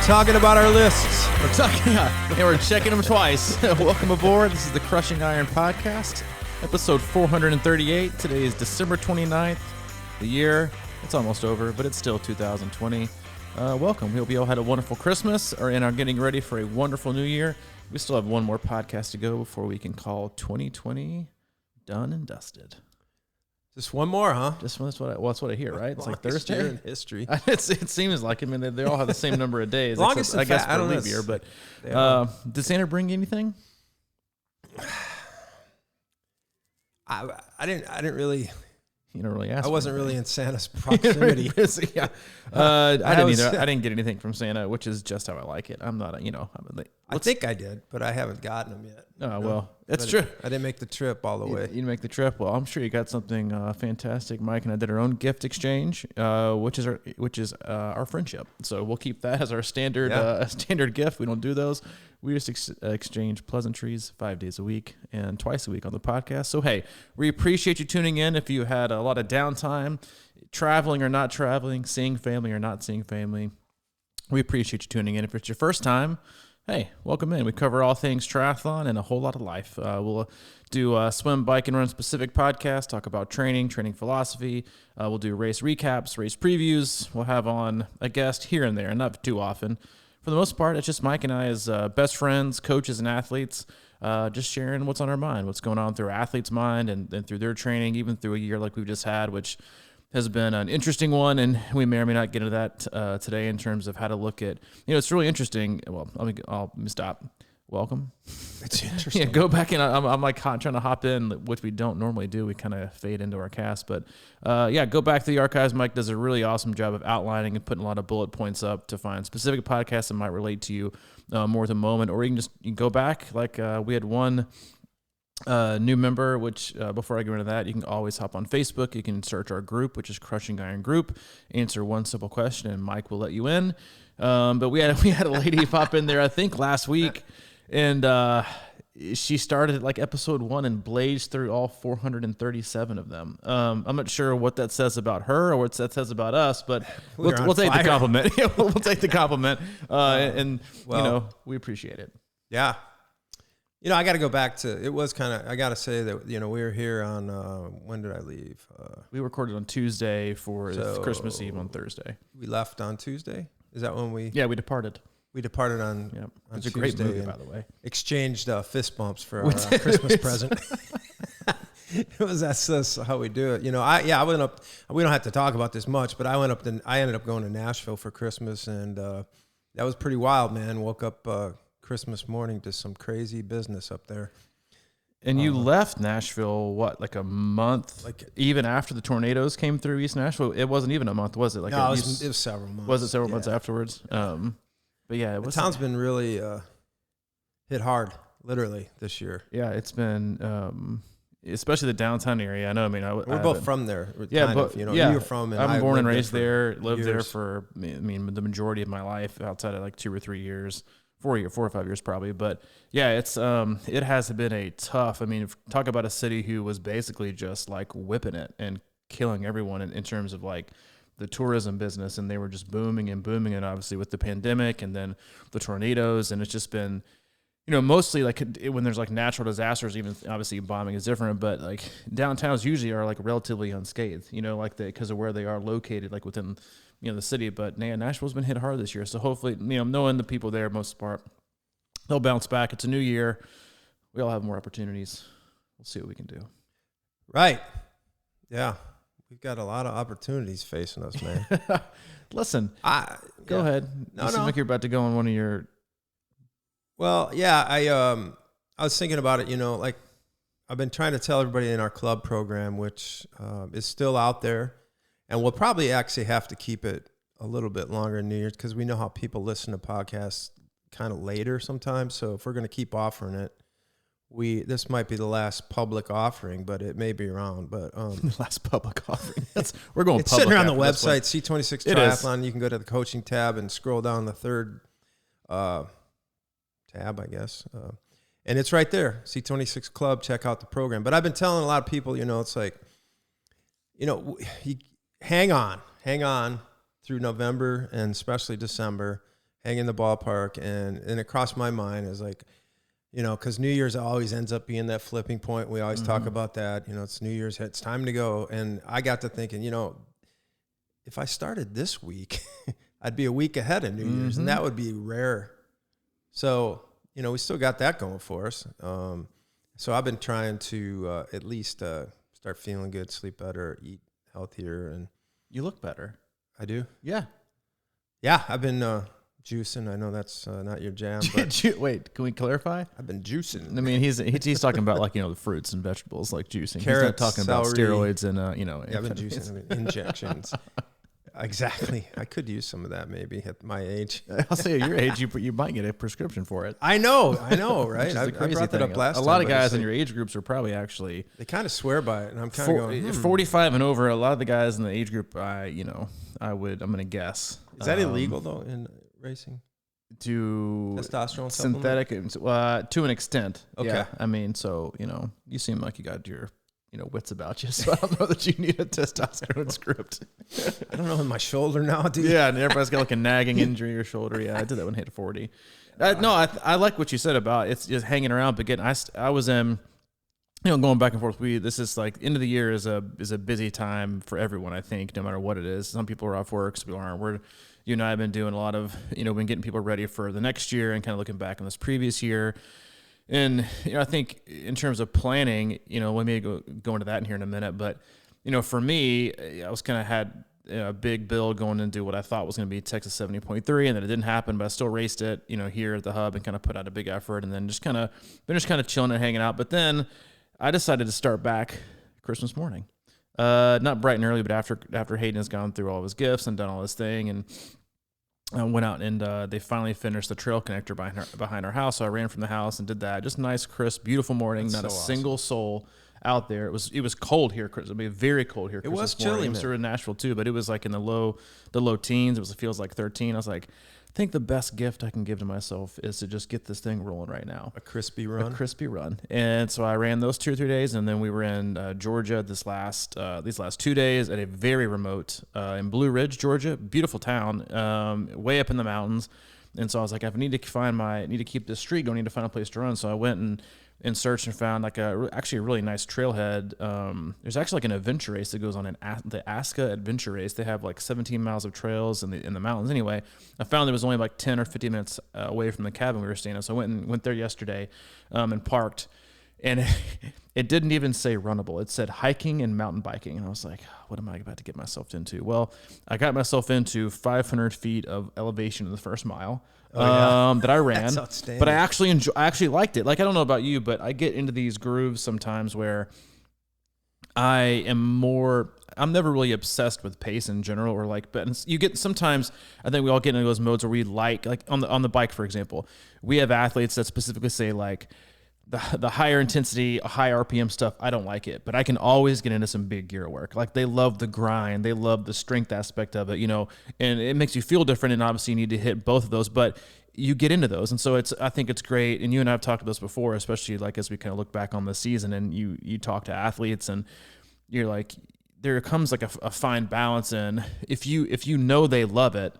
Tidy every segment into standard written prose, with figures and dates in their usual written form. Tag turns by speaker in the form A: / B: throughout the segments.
A: talking about our lists.
B: We're talking, and we're checking them twice. Welcome aboard. This is the Crushing Iron Podcast, episode 438. Today is December 29th. The year, it's almost over, but it's still 2020. Welcome. We hope you all had a wonderful Christmas and are getting ready for a wonderful new year. We still have one more podcast to go before we can call 2020 done and dusted.
A: Just one more, huh?
B: Just that's what I hear, right? It's like Thursday.
A: Year in history.
B: It seems like. I mean, they all have the same number of days.
A: Longest,
B: except, I guess, for leap year. But did Santa bring you anything?
A: I didn't really.
B: You don't really ask.
A: I wasn't really in Santa's proximity.
B: Yeah. I didn't either. I didn't get anything from Santa, which is just how I like it. I'm not, I think I did, but I haven't gotten them yet. Oh, well, that's true.
A: I didn't make the trip all the way.
B: You didn't make the trip. Well, I'm sure you got something fantastic. Mike and I did our own gift exchange, which is our friendship. So we'll keep that as our standard standard gift. We don't do those. We just exchange pleasantries 5 days a week and twice a week on the podcast. So, hey, we appreciate you tuning in. If you had a lot of downtime, traveling or not traveling, seeing family or not seeing family, we appreciate you tuning in. If it's your first time, hey, welcome in. We cover all things triathlon and a whole lot of life. We'll do swim, bike, and run specific podcasts, talk about training philosophy. We'll do race recaps, race previews. We'll have on a guest here and there, not too often. For the most part, it's just Mike and I as best friends, coaches, and athletes, just sharing what's on our mind, what's going on through our athletes' mind and through their training, even through a year like we've just had, which has been an interesting one, and we may or may not get into that today in terms of how to look at, it's really interesting. Well, let me stop. Welcome.
A: It's interesting.
B: Yeah, go back in. I'm like trying to hop in, which we don't normally do. We kind of fade into our cast, but go back to the archives. Mike does a really awesome job of outlining and putting a lot of bullet points up to find specific podcasts that might relate to you more at the moment, or you can go back. Like we had one new member, which before I get into that, you can always hop on Facebook. You can search our group, which is Crushing Iron Group. Answer one simple question, and Mike will let you in. But we had a lady pop in there, I think last week. And she started at like episode 1 and blazed through all 437 of them. I'm not sure what that says about her or what that says about us, but we'll take the compliment. We'll take the compliment. We appreciate it.
A: Yeah. I got to go back to, I got to say that, we were here on, when did I leave?
B: We recorded on Tuesday for Christmas Eve on Thursday.
A: We left on Tuesday? Is that when we?
B: Yeah, we departed.
A: We departed on
B: It's a
A: Tuesday,
B: great movie, by the way.
A: Exchanged fist bumps for our Christmas present. That's how we do it. I went up. We don't have to talk about this much, but I ended up going to Nashville for Christmas, and that was pretty wild, man. Woke up Christmas morning to some crazy business up there.
B: And you left Nashville, like a month, even after the tornadoes came through East Nashville? It wasn't even a month, was it?
A: It was several months.
B: Was it several months afterwards? But yeah,
A: the town's been really hit hard, literally, this year.
B: Yeah, it's been, especially the downtown area. I know.
A: We're both from there.
B: You're
A: from. And
B: I'm born and raised there. Lived there for, the majority of my life, outside of like 2 or 3 years, 4 or 5 years probably. But yeah, it's it has been a tough. Talk about a city who was basically just like whipping it and killing everyone in terms of like the tourism business, and they were just booming, and obviously with the pandemic and then the tornadoes, and it's just been, mostly like when there's like natural disasters, even obviously bombing is different, but like downtowns usually are like relatively unscathed, because of where they are located, like within, the city. But Nashville's been hit hard this year, so hopefully, knowing the people there, most part, they'll bounce back. It's a new year. We all have more opportunities. We'll see what we can do.
A: Right. Yeah. We've got a lot of opportunities facing us, man.
B: Listen, go ahead. You seem like you're about to go on one of your.
A: Well, yeah, I was thinking about it. Like I've been trying to tell everybody in our club program, which is still out there, and we'll probably actually have to keep it a little bit longer in New Year's because we know how people listen to podcasts kind of later sometimes. So if we're going to keep offering it, this might be the last public offering, but it may be around. But
B: the last public offering. We're going.
A: It's sitting around the website, C26 Triathlon. You can go to the coaching tab and scroll down the third tab, I guess, and it's right there. C26 Club. Check out the program. But I've been telling a lot of people, it's like, you hang on through November and especially December. hang in the ballpark. And it crossed my mind as like, you know, because New Year's always ends up being that flipping point. We always talk about that. You know, it's New Year's, it's time to go. And I got to thinking, you know, if I started this week, I'd be a week ahead of New Year's, and that would be rare. So, you know, we still got that going for us. So I've been trying to at least start feeling good, sleep better, eat healthier. And
B: you look better.
A: I do?
B: Yeah.
A: Yeah, I've been juicing. I know that's not your jam. But
B: Wait, can we clarify?
A: I've been juicing.
B: I mean, he's talking about like, you know, the fruits and vegetables like juicing.
A: Carrots,
B: he's not talking about
A: celery.
B: steroids and you know.
A: Yeah, I've been juicing. I mean, injections. Exactly. I could use some of that maybe at my age.
B: I'll say at your age, you might get a prescription for it.
A: I know, right? I brought that up last time.
B: A lot of guys in your age groups are probably actually...
A: They kind of swear by it, and I'm kind of going...
B: 45 and over, a lot of the guys in the age group, I'm going to guess.
A: Is that illegal, though, in racing?
B: To
A: testosterone
B: synthetic, to an extent.
A: Okay.
B: Yeah. I mean, so, you know, you seem like you got your... wits about you, so I don't know that you need a testosterone script.
A: I don't know, in my shoulder now, dude.
B: Yeah, and everybody's got like a nagging injury or shoulder. Yeah, I did that when I hit 40. I like what you said about it's just hanging around, but again, I was going back and forth. This is like end of the year is a busy time for everyone, I think, no matter what it is. Some people are off work, some people aren't. You and I have been doing a lot of, been getting people ready for the next year and kind of looking back on this previous year. And, I think in terms of planning, let me go into that in here in a minute. But, for me, I was kind of had a big build going into what I thought was going to be Texas 70.3, and then it didn't happen, but I still raced it, here at the hub and kind of put out a big effort, and then just kind of chilling and hanging out. But then I decided to start back Christmas morning, not bright and early, but after Hayden has gone through all of his gifts and done all his thing, and I went out and they finally finished the trail connector behind our house. So I ran from the house and did that. Just nice, crisp, beautiful morning. That's not so a single soul out there. It was cold here. It was very cold here.
A: It was chilly.
B: It was in Nashville too, but it was like in the low teens. It feels like 13. I was like, I think the best gift I can give to myself is to just get this thing rolling right now.
A: A crispy run.
B: And so I ran those 2 or 3 days, and then we were in Georgia these last 2 days at a very remote in Blue Ridge, Georgia, beautiful town, way up in the mountains. And so I was like, I need to keep this streak going. I need to find a place to run. So I went and searched and found like actually a really nice trailhead. There's actually like an adventure race that goes on the Aska Adventure Race. They have like 17 miles of trails in the mountains. Anyway, I found it was only like 10 or 15 minutes away from the cabin we were staying at. So I went there yesterday and parked. And it didn't even say runnable. It said hiking and mountain biking. And I was like, what am I about to get myself into? Well, I got myself into 500 feet of elevation in the first mile that I ran.
A: That's outstanding.
B: But I actually liked it. Like, I don't know about you, but I get into these grooves sometimes where I'm never really obsessed with pace in general, or like, but you get sometimes, I think we all get into those modes where we like on the bike, for example, we have athletes that specifically say like, the higher intensity, high RPM stuff, I don't like it, but I can always get into some big gear work. Like they love the grind, they love the strength aspect of it, and it makes you feel different. And obviously you need to hit both of those, but you get into those. And so I think it's great. And you and I have talked about this before, especially like as we kind of look back on the season and you talk to athletes and you're like, there comes like a fine balance. And if you know they love it,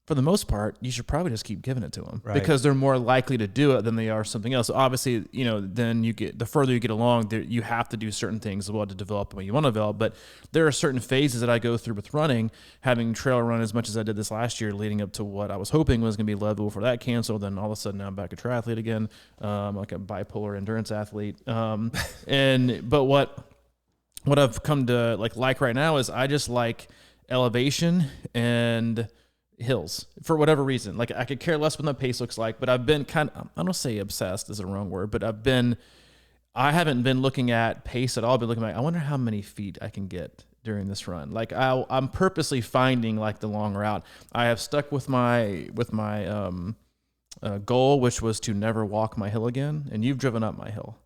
B: for the most part, you should probably just keep giving it to them, right? Because they're more likely to do it than they are something else. So obviously, then the further you get along, you have to do certain things as well to develop what you want to develop. But there are certain phases that I go through with running, having trail run as much as I did this last year, leading up to what I was hoping was going to be level before that canceled. Then all of a sudden, now I'm back a triathlete again, like a bipolar endurance athlete. But what I've come to like right now is I just like elevation and hills for whatever reason. Like I could care less what the pace looks like, but I've been I don't say obsessed is the wrong word, but I haven't been looking at pace at all. I've been looking at, I wonder how many feet I can get during this run. Like I'm purposely finding like the long route. I have stuck with my goal, which was to never walk my hill again. And you've driven up my hill.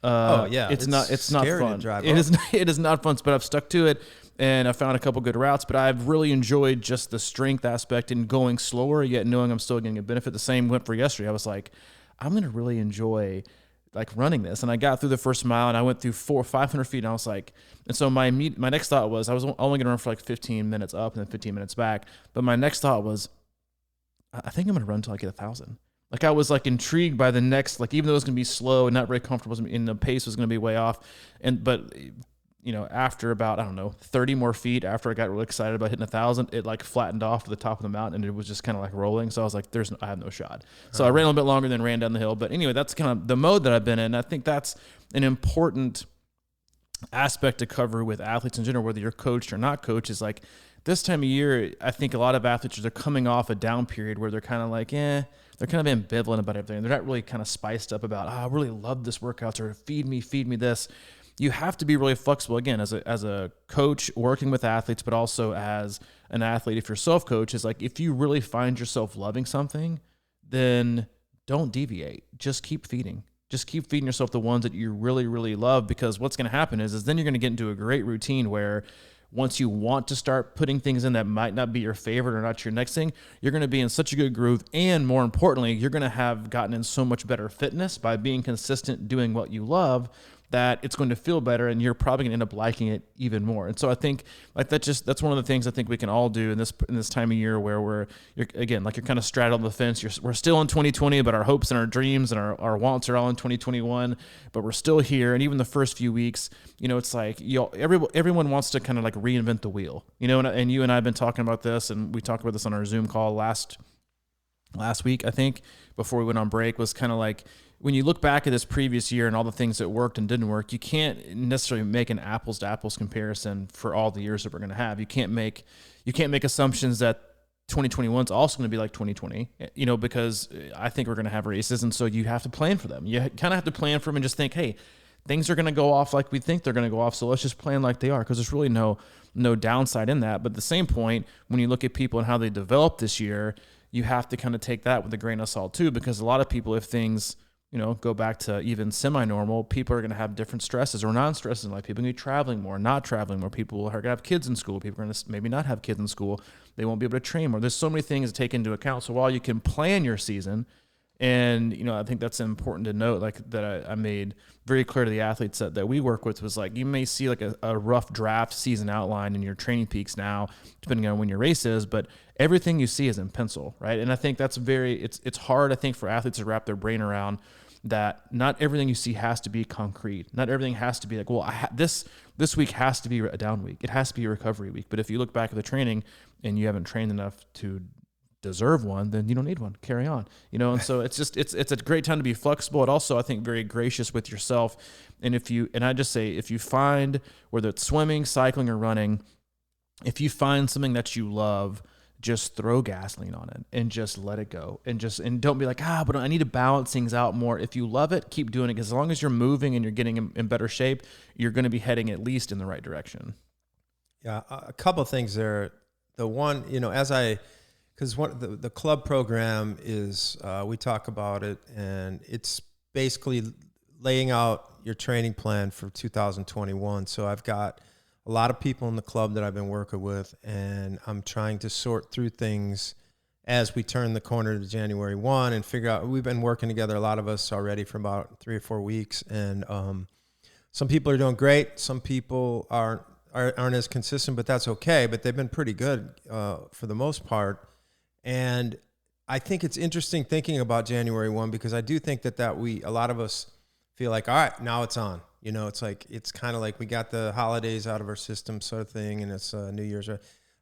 B: It's not fun. It is not fun, but I've stuck to it. And I found a couple good routes, but I've really enjoyed just the strength aspect and going slower, yet knowing I'm still getting a benefit. The same went for yesterday. I was like, I'm going to really enjoy like running this. And I got through the first mile and I went through 400 or 500 feet. And I was like, and so my next thought was I was only going to run for like 15 minutes up and then 15 minutes back. But my next thought was, I think I'm going to run until I get 1,000. Like I was like intrigued by the next, like even though it was going to be slow and not very comfortable and the pace was going to be way off. But after about, I don't know, 30 more feet after I got really excited about hitting 1,000, it like flattened off to the top of the mountain and it was just kind of like rolling. So I was like, I have no shot. So I ran a little bit longer than ran down the hill. But anyway, that's kind of the mode that I've been in. I think that's an important aspect to cover with athletes in general, whether you're coached or not coached, is like this time of year, I think a lot of athletes are coming off a down period where they're kind of like, they're kind of ambivalent about everything. They're not really kind of spiced up about, I really love this workout, or feed me this. You have to be really flexible, again, as a coach working with athletes, but also as an athlete, if you're self-coach, is like, if you really find yourself loving something, then don't deviate. Just keep feeding. Just keep feeding yourself the ones that you really, really love, because what's going to happen is then you're going to get into a great routine where once you want to start putting things in that might not be your favorite or not your next thing, you're going to be in such a good groove. And more importantly, you're going to have gotten in so much better fitness by being consistent doing what you love, that it's going to feel better and you're probably going to end up liking it even more. And so I think like that's one of the things I think we can all do in this time of year where you're kind of straddling the fence. We're still in 2020, but our hopes and our dreams and our wants are all in 2021, but we're still here. And even the first few weeks, it's like, everyone wants to kind of like reinvent the wheel, and you and I have been talking about this, and we talked about this on our Zoom call last week, I think, before we went on break, was kind of like, when you look back at this previous year and all the things that worked and didn't work, you can't necessarily make an apples to apples comparison for all the years that we're going to have. You can't make assumptions that 2021 is also going to be like 2020, because I think we're going to have races. And so you have to plan for them. You kind of have to plan for them and just think, hey, things are going to go off like we think they're going to go off. So let's just plan like they are, because there's really no downside in that. But at the same point, when you look at people and how they developed this year, you have to kind of take that with a grain of salt too, because a lot of people, if things go back to even semi-normal, people are going to have different stresses or non-stresses in life. People are going to be traveling more, not traveling more. People are going to have kids in school. People are going to maybe not have kids in school. They won't be able to train more. There's so many things to take into account. So while you can plan your season, and, I think that's important to note, like that I made very clear to the athletes that we work with, was like, you may see like a rough draft season outline in your training peaks now, depending on when your race is, but everything you see is in pencil, right? And I think that's it's hard, I think, for athletes to wrap their brain around that not everything you see has to be concrete. Not everything has to be like, well, this week has to be a down week. It has to be a recovery week. But if you look back at the training and you haven't trained enough to deserve one, then you don't need one. Carry on. And so it's a great time to be flexible. It also, I think, very gracious with yourself. And I just say, if you find, whether it's swimming, cycling, or running, if you find something that you love, just throw gasoline on it and just let it go, and don't be like, but I need to balance things out more. If you love it, keep doing it, because as long as you're moving and you're getting in better shape, you're going to be heading at least in the right direction.
A: Yeah. A couple of things there. The one, because the club program is, we talk about it, and it's basically laying out your training plan for 2021. So I've got a lot of people in the club that I've been working with, and I'm trying to sort through things as we turn the corner to January 1 and figure out, we've been working together, a lot of us already, for about 3 or 4 weeks. And some people are doing great. Some people aren't as consistent, but that's okay. But they've been pretty good for the most part. And I think it's interesting thinking about January 1, because I do think that a lot of us feel like, all right, now it's on. It's kind of like we got the holidays out of our system, sort of thing, and it's New Year's.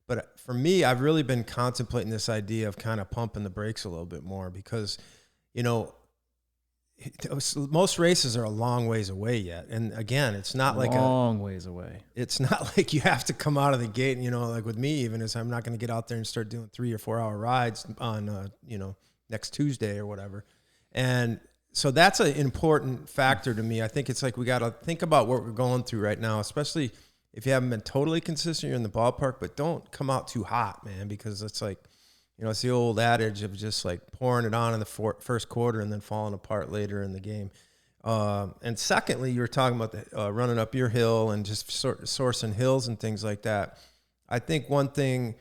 A: But for me, I've really been contemplating this idea of kind of pumping the brakes a little bit more, because, most races are a long ways away yet. And again, it's not like
B: long ways away.
A: It's not like you have to come out of the gate, like with me, even, is I'm not going to get out there and start doing 3 or 4 hour rides on, next Tuesday or whatever. And so that's an important factor to me. I think it's like we got to think about what we're going through right now, especially if you haven't been totally consistent, you're in the ballpark, but don't come out too hot, man, because it's like, it's the old adage of just like pouring it on in the first quarter and then falling apart later in the game. And secondly, you were talking about the, running up your hill and just sourcing hills and things like that. I think one thing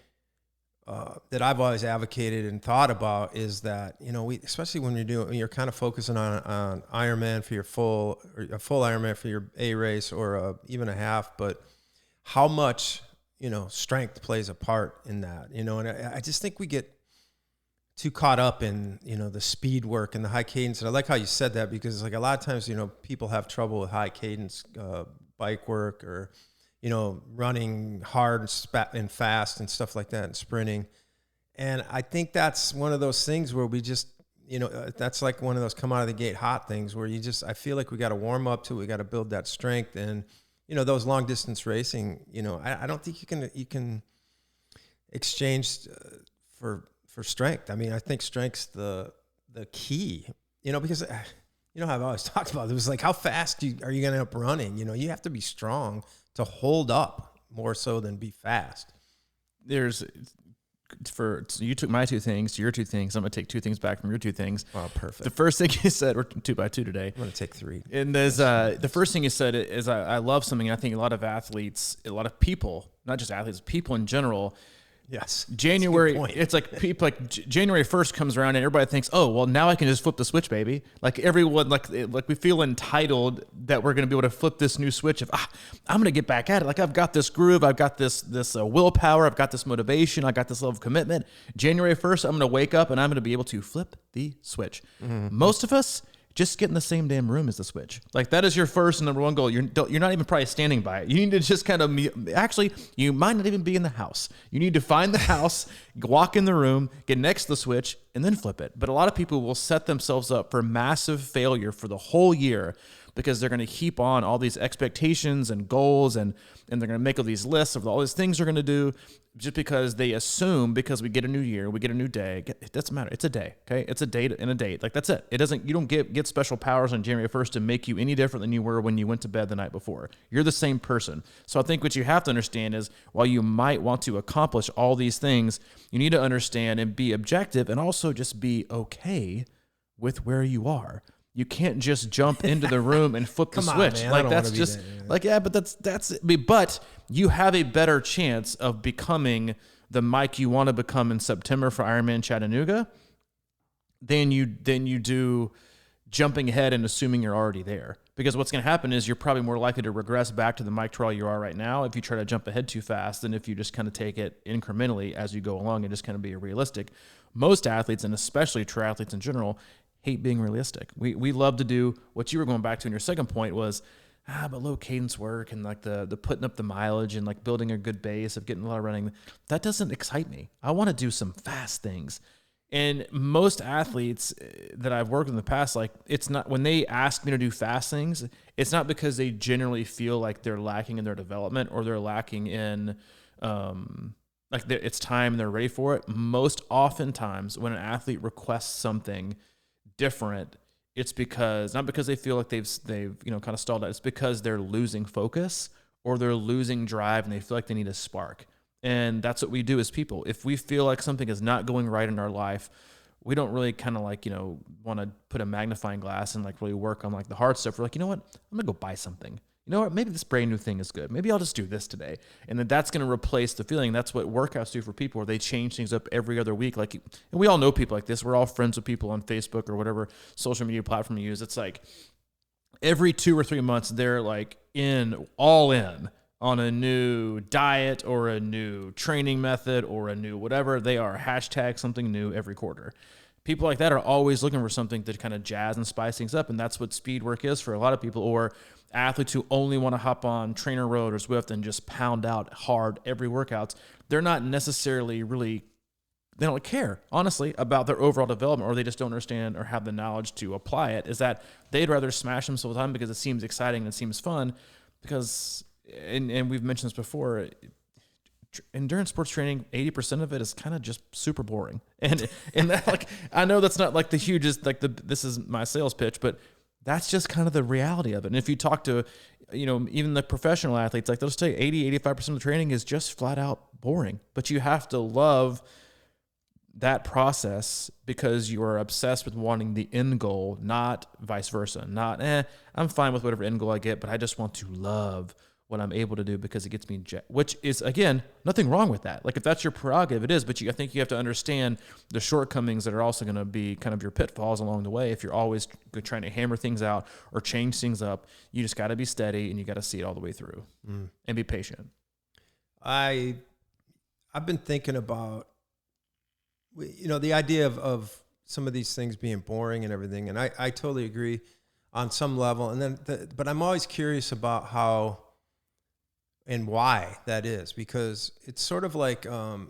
A: that I've always advocated and thought about is that, especially when you're kind of focusing on Ironman for your full Ironman for your A race, or even a half, but how much, strength plays a part in that, and I just think we get too caught up in, the speed work and the high cadence. And I like how you said that, because like a lot of times, people have trouble with high cadence bike work, or, running hard and fast and stuff like that, and sprinting. And I think that's one of those things where we just, that's like one of those come out of the gate hot things where I feel like we got to warm up to it. We got to build that strength. And, those long distance racing, I don't think you can exchange for strength. I mean, I think strength's the key, because I've always talked about it was like, how fast are you going to end up running? You have to be strong to hold up more so than be fast.
B: So you took my two things to your two things. I'm going to take two things back from your two things.
A: Wow, perfect.
B: The first thing you said, we're 2 by 2 today.
A: I'm going to take 3.
B: And there's the first thing you said is I love something. I think a lot of athletes, a lot of people, not just athletes, people in general.
A: Yes.
B: January, it's like people like January 1st comes around and everybody thinks, oh, well, now I can just flip the switch, baby. Like everyone, like we feel entitled that we're going to be able to flip this new switch of, I'm going to get back at it. Like I've got this groove. I've got this willpower. I've got this motivation. I got this level of commitment. January 1st, I'm going to wake up and I'm going to be able to flip the switch. Mm-hmm. Most of us just get in the same damn room as the switch. Like that is your first number one goal. You're not even probably standing by it. You need to just kind of, actually, you might not even be in the house. You need to find the house, walk in the room, get next to the switch, and then flip it. But a lot of people will set themselves up for massive failure for the whole year because they're going to heap on all these expectations and goals, and they're going to make all these lists of all these things they're going to do just because they assume because we get a new year, we get a new day. It doesn't matter. It's a day, okay? It's a date and a date. Like that's it. You don't get special powers on January 1st to make you any different than you were when you went to bed the night before. You're the same person. So I think what you have to understand is while you might want to accomplish all these things, you need to understand and be objective and also just be okay with where you are. You can't just jump into the room and flip the switch.
A: Man,
B: like that's just like, yeah, but that's it. But you have a better chance of becoming the Mike you want to become in September for Ironman Chattanooga than you do jumping ahead and assuming you're already there. Because what's going to happen is you're probably more likely to regress back to the Mike Troll you are right now if you try to jump ahead too fast than if you just kind of take it incrementally as you go along and just kind of be realistic. Most athletes, and especially triathletes in general, hate being realistic. We love to do what you were going back to in your second point was, but low cadence work and like the putting up the mileage and like building a good base of getting a lot of running. That doesn't excite me. I want to do some fast things. And most athletes that I've worked with in the past, like it's not, when they ask me to do fast things, it's not because they generally feel like they're lacking in their development or they're lacking in, it's time and they're ready for it. Most oftentimes when an athlete requests something different, it's not because they feel like they've kind of stalled out. It's because they're losing focus or they're losing drive and they feel like they need a spark. And that's what we do as people. If we feel like something is not going right in our life, we don't really kind of want to put a magnifying glass and like really work on like the hard stuff. We're like, you know what? I'm gonna go buy something. You know what? Maybe this brand new thing is good. Maybe I'll just do this today. And then that's going to replace the feeling. That's what workouts do for people, where they change things up every other week. Like, and we all know people like this. We're all friends with people on Facebook or whatever social media platform you use. It's like every 2 or 3 months, they're like all in on a new diet or a new training method or a new whatever. They are hashtag something new every quarter. People like that are always looking for something to kind of jazz and spice things up. And that's what speed work is for a lot of people, or athletes who only want to hop on Trainer Road or Zwift and just pound out hard every workouts. They're not necessarily they don't care, honestly, about their overall development, or they just don't understand or have the knowledge to apply it. Is that they'd rather smash themselves time because it seems exciting and it seems fun, because, and we've mentioned this before, endurance sports training, 80% of it is kind of just super boring. And that, like, I know that's not like the hugest, like this is my sales pitch, but that's just kind of the reality of it. And if you talk to, even the professional athletes, like they'll say 80-85% of the training is just flat out boring, but you have to love that process because you are obsessed with wanting the end goal, not vice versa. Not, I'm fine with whatever end goal I get, but I just want to love what I'm able to do because it gets me, which is, again, nothing wrong with that. Like if that's your prerogative, it is, but I think you have to understand the shortcomings that are also going to be kind of your pitfalls along the way. If you're always trying to hammer things out or change things up, you just got to be steady and you got to see it all the way through and be patient.
A: I've been thinking about the idea of some of these things being boring and everything, and I totally agree on some level. And then, but I'm always curious about how and why that is, because it's sort of like, and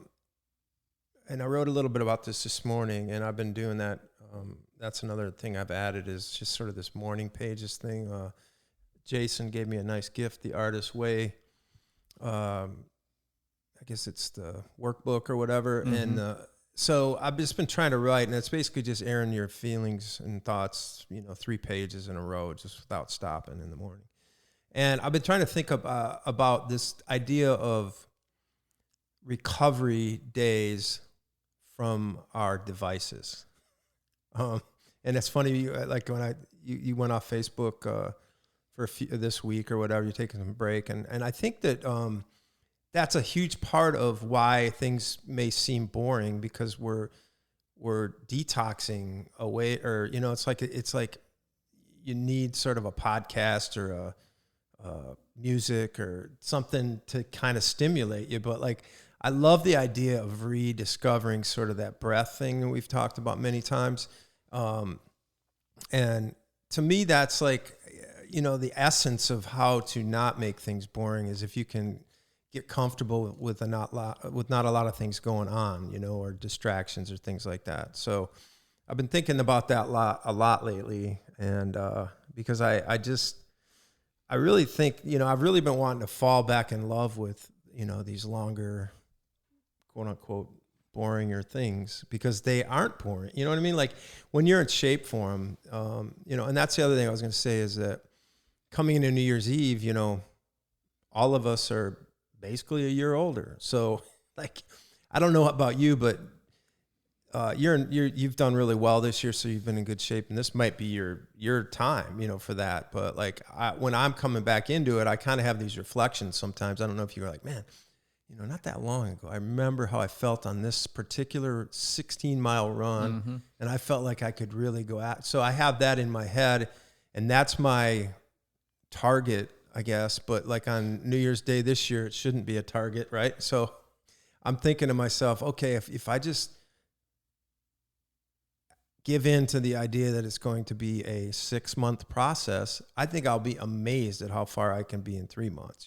A: I wrote a little bit about this morning, and I've been doing that. That's another thing I've added, is just sort of this morning pages thing. Jason gave me a nice gift, The Artist's Way. I guess it's the workbook or whatever. Mm-hmm. And so I've just been trying to write, and it's basically just airing your feelings and thoughts, 3 pages in a row, just without stopping in the morning. And I've been trying to think about this idea of recovery days from our devices. And it's funny, like when you went off Facebook for this week or whatever, you're taking some break, and I think that that's a huge part of why things may seem boring, because we're detoxing away, or it's like you need sort of a podcast or a music or something to kind of stimulate you. But like, I love the idea of rediscovering sort of that breath thing that we've talked about many times. And to me, that's like, the essence of how to not make things boring is if you can get comfortable with not a lot of things going on, or distractions or things like that. So I've been thinking about that a lot lately. And, because I really think, I've really been wanting to fall back in love with, these longer, quote unquote, boringer things, because they aren't boring. You know what I mean? Like when you're in shape for them, and that's the other thing I was going to say, is that coming into New Year's Eve, all of us are basically a year older. So like, I don't know about you, but you've done really well this year, so you've been in good shape, and this might be your time, for that. But like, when I'm coming back into it, I kind of have these reflections sometimes. I don't know if you're like, man, not that long ago, I remember how I felt on this particular 16-mile run, mm-hmm. and I felt like I could really go out. So I have that in my head, and that's my target, I guess. But like on New Year's Day this year, it shouldn't be a target, right? So I'm thinking to myself, okay, if I just give in to the idea that it's going to be a 6-month process, I think I'll be amazed at how far I can be in 3 months.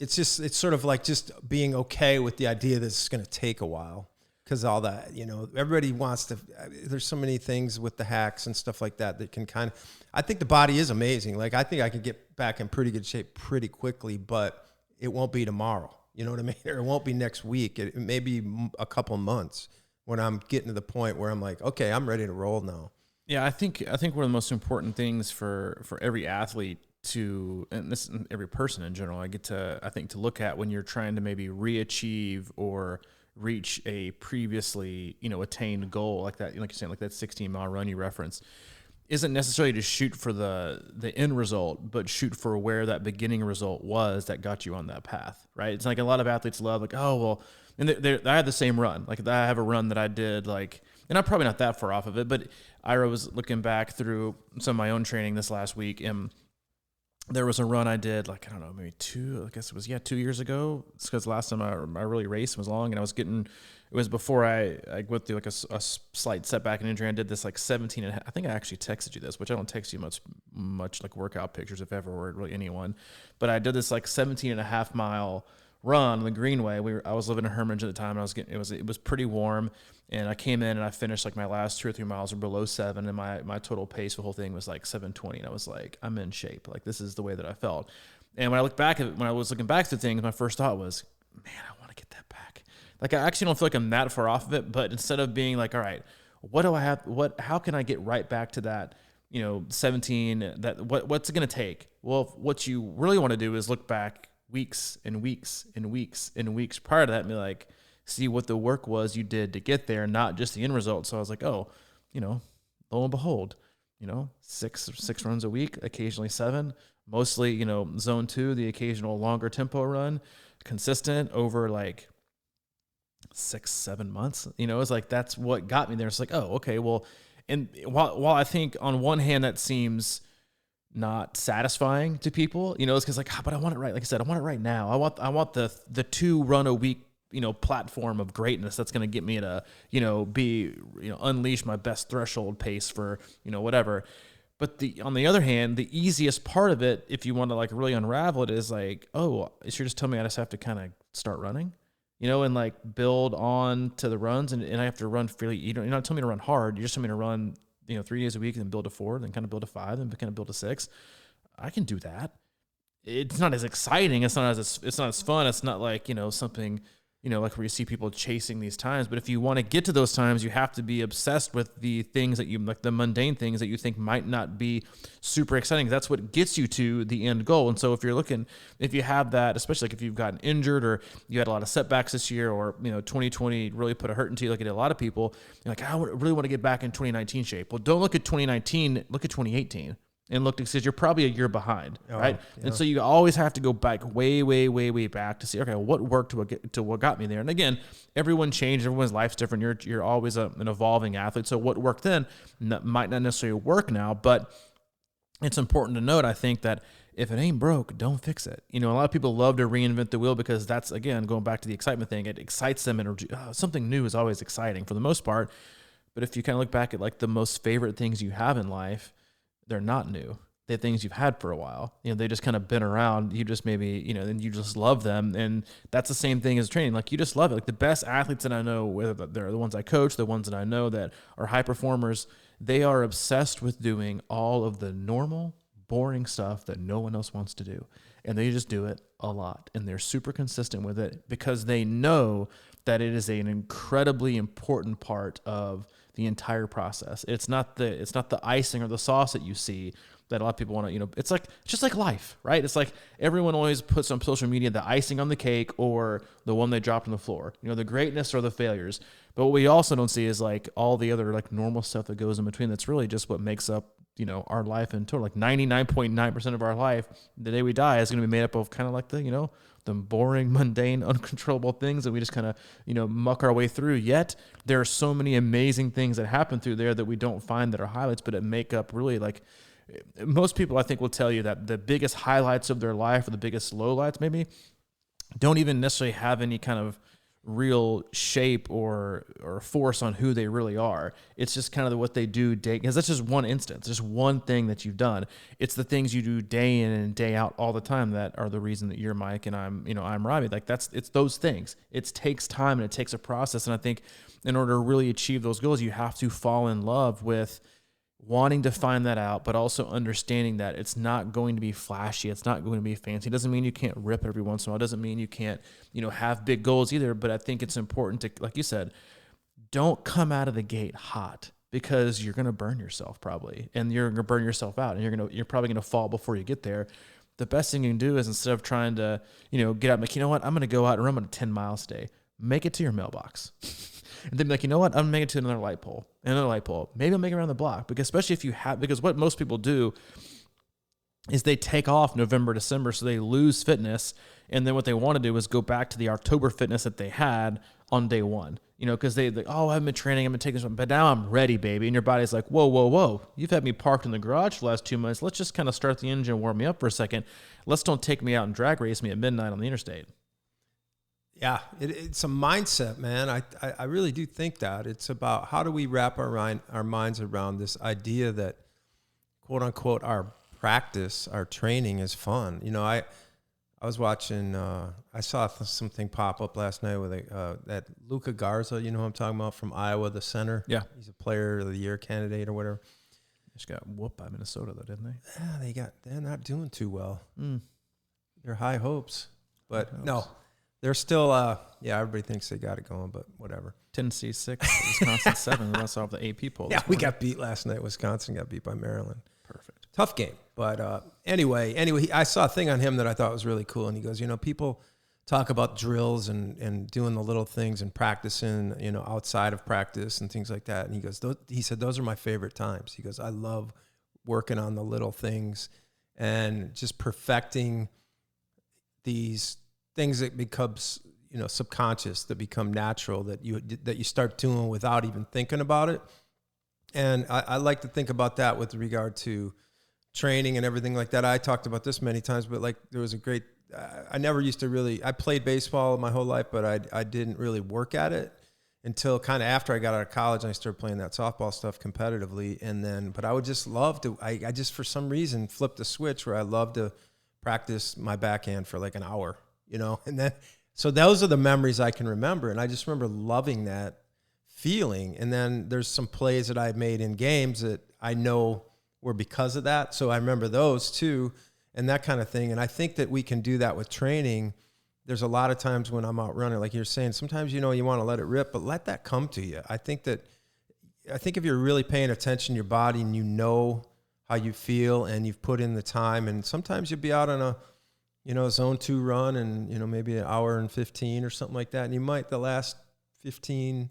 A: It's sort of like just being okay with the idea that it's going to take a while, because all that, everybody wants to, there's so many things with the hacks and stuff like that can kind of, I think the body is amazing. Like, I think I can get back in pretty good shape pretty quickly, but it won't be tomorrow. You know what I mean? Or it won't be next week. It may be a couple months when I'm getting to the point where I'm like, okay, I'm ready to roll now.
B: Yeah, I think one of the most important things for every athlete and this every person in general, I think to look at when you're trying to maybe re-achieve or reach a previously, attained goal, like that, like you're saying, like that 16-mile run you referenced, isn't necessarily to shoot for the end result, but shoot for where that beginning result was that got you on that path, right? It's like a lot of athletes love, like, oh, well, and I had the same run. Like, I have a run that I did, like, and I'm probably not that far off of it, but I was looking back through some of my own training this last week, and there was a run I did, like, I don't know, maybe 2 years ago. It's because last time I really raced was long, and it was before I went through like a slight setback and injury. I did this like 17 and a half. I think I actually texted you this, which I don't text you much like workout pictures, if ever, or really anyone. But I did this like 17 and a half mile run on the Greenway. I was living in Hermitage at the time, and it was pretty warm, and I came in and I finished like my last 2 or 3 miles were below 7, and my total pace for the whole thing was like 7:20, and I was like, I'm in shape. Like, this is the way that I felt. And when I was looking back to things, my first thought was, man, I want to get that back. Like, I actually don't feel like I'm that far off of it, but instead of being like, all right, what do I have? How can I get right back to that, 17, what's it going to take? Well, what you really want to do is look back weeks and weeks and weeks and weeks prior to that and be like, see what the work was you did to get there, not just the end result. So I was like, oh, lo and behold, 6 runs a week, occasionally 7, mostly, zone 2, the occasional longer tempo run, consistent over like 6-7 months. It's like, that's what got me there. It's like, oh, okay, well, and while I think on one hand that seems not satisfying to people, it's because like, but I want it right. Like I said, I want it right now. I want the 2 run a week platform of greatness that's going to get me to, unleash my best threshold pace for, whatever. But on the other hand, the easiest part of it, if you want to like really unravel it, is like, oh, you're just telling me I just have to kind of start running, and like build on to the runs, and I have to run fairly. You're not telling me to run hard. You're just telling me to run, 3 days a week, and then build to 4, then kind of build to 5, and kind of build to 6. I can do that. It's not as exciting. It's not as fun. It's not like something. Like where you see people chasing these times. But if you want to get to those times, you have to be obsessed with the things that like the mundane things that you think might not be super exciting. That's what gets you to the end goal. And so if you have that, especially like if you've gotten injured or you had a lot of setbacks this year, or, 2020 really put a hurt into you, like it did a lot of people, you're like, I really want to get back in 2019 shape. Well, don't look at 2019, look at 2018. And look, because you're probably a year behind, right? Yeah. And so you always have to go back way, way, way, way back to see, okay, what worked to what got me there. And again, everyone changed. Everyone's life's different. You're always an evolving athlete. So what worked then might not necessarily work now. But it's important to note, I think, that if it ain't broke, don't fix it. A lot of people love to reinvent the wheel because that's, again, going back to the excitement thing. It excites them, and something new is always exciting for the most part. But if you kind of look back at like the most favorite things you have in life, they're not new. They're things you've had for a while. They just kind of been around. You just maybe, and you just love them. And that's the same thing as training. Like you just love it. Like the best athletes that I know, whether they're the ones I coach, the ones that I know that are high performers, they are obsessed with doing all of the normal, boring stuff that no one else wants to do. And they just do it a lot. And they're super consistent with it because they know that it is an incredibly important part of the entire process. It's not the icing or the sauce that you see that a lot of people want to, it's just like life, right? It's like everyone always puts on social media the icing on the cake or the one they dropped on the floor, the greatness or the failures. But what we also don't see is like all the other like normal stuff that goes in between. That's really just what makes up, our life in total. Like 99.9% of our life, the day we die, is going to be made up of kind of like the boring, mundane, uncontrollable things that we just kind of, muck our way through. Yet there are so many amazing things that happen through there that we don't find that are highlights, but it make up really like most people, I think, will tell you that the biggest highlights of their life or the biggest lowlights maybe don't even necessarily have any kind of real shape or force on who they really are. It's just kind of what they do day, because that's just one instance, just one thing that you've done. It's the things you do day in and day out all the time that are the reason that you're Mike and I'm Robbie. Like it's those things. It takes time and it takes a process. And I think in order to really achieve those goals, you have to fall in love with wanting to find that out, but also understanding that it's not going to be flashy. It's not going to be fancy. It doesn't mean you can't rip every once in a while. It doesn't mean you can't, have big goals either. But I think it's important to, like you said, don't come out of the gate hot, because you're going to burn yourself probably, and you're going to burn yourself out, and you're probably going to fall before you get there. The best thing you can do is, instead of trying to, get out, like, I'm going to go out and run 10 miles today, make it to your mailbox. And then be like, I'm going to make it to another light pole. Maybe I'll make it around the block. Because especially if you have, because what most people do is they take off November, December, so they lose fitness. And then what they want to do is go back to the October fitness that they had on day one. Because they like, I haven't been training, I've been taking this, but now I'm ready, baby. And your body's like, whoa. You've had me parked in the garage for the last 2 months. Let's just kind of start the engine and warm me up for a second. Don't take me out and drag race me at midnight on the interstate.
A: Yeah, it's a mindset, man. I really do think that. It's about how do we wrap our minds around this idea that, quote unquote, our practice, our training is fun. I was watching, I saw something pop up last night with that Luka Garza, who I'm talking about, from Iowa, the center.
B: Yeah.
A: He's a player of the year candidate or whatever.
B: Just got whooped by Minnesota, though, didn't they?
A: Yeah, they're not doing too well. They're high hopes. But no. They're still, everybody thinks they got it going, but whatever.
B: Tennessee 6, Wisconsin 7. That's off the AP poll.
A: Yeah, we got beat last night. Wisconsin got beat by Maryland.
B: Perfect.
A: Tough game. But anyway, I saw a thing on him that I thought was really cool. And he goes, people talk about drills and doing the little things and practicing, outside of practice and things like that. And he goes, he said, those are my favorite times. He goes, I love working on the little things and just perfecting these things that becomes, subconscious, that become natural, that you start doing without even thinking about it. And I like to think about that with regard to training and everything like that. I talked about this many times, but like there was a great I never used to really, I played baseball my whole life, but I didn't really work at it until kind of after I got out of college and I started playing that softball stuff competitively. And then, but I would just love to, I just, for some reason, flipped the switch where I love to practice my backhand for like an hour, and then, so those are the memories I can remember. And I just remember loving that feeling. And then there's some plays that I made in games that I know were because of that. So I remember those too, and that kind of thing. And I think that we can do that with training. There's a lot of times when I'm out running, like you're saying, sometimes, you want to let it rip, but let that come to you. I think if you're really paying attention to your body and you know how you feel and you've put in the time, and sometimes you'll be out on a, zone 2 run and, maybe an hour and 15 or something like that. And you might the last 15,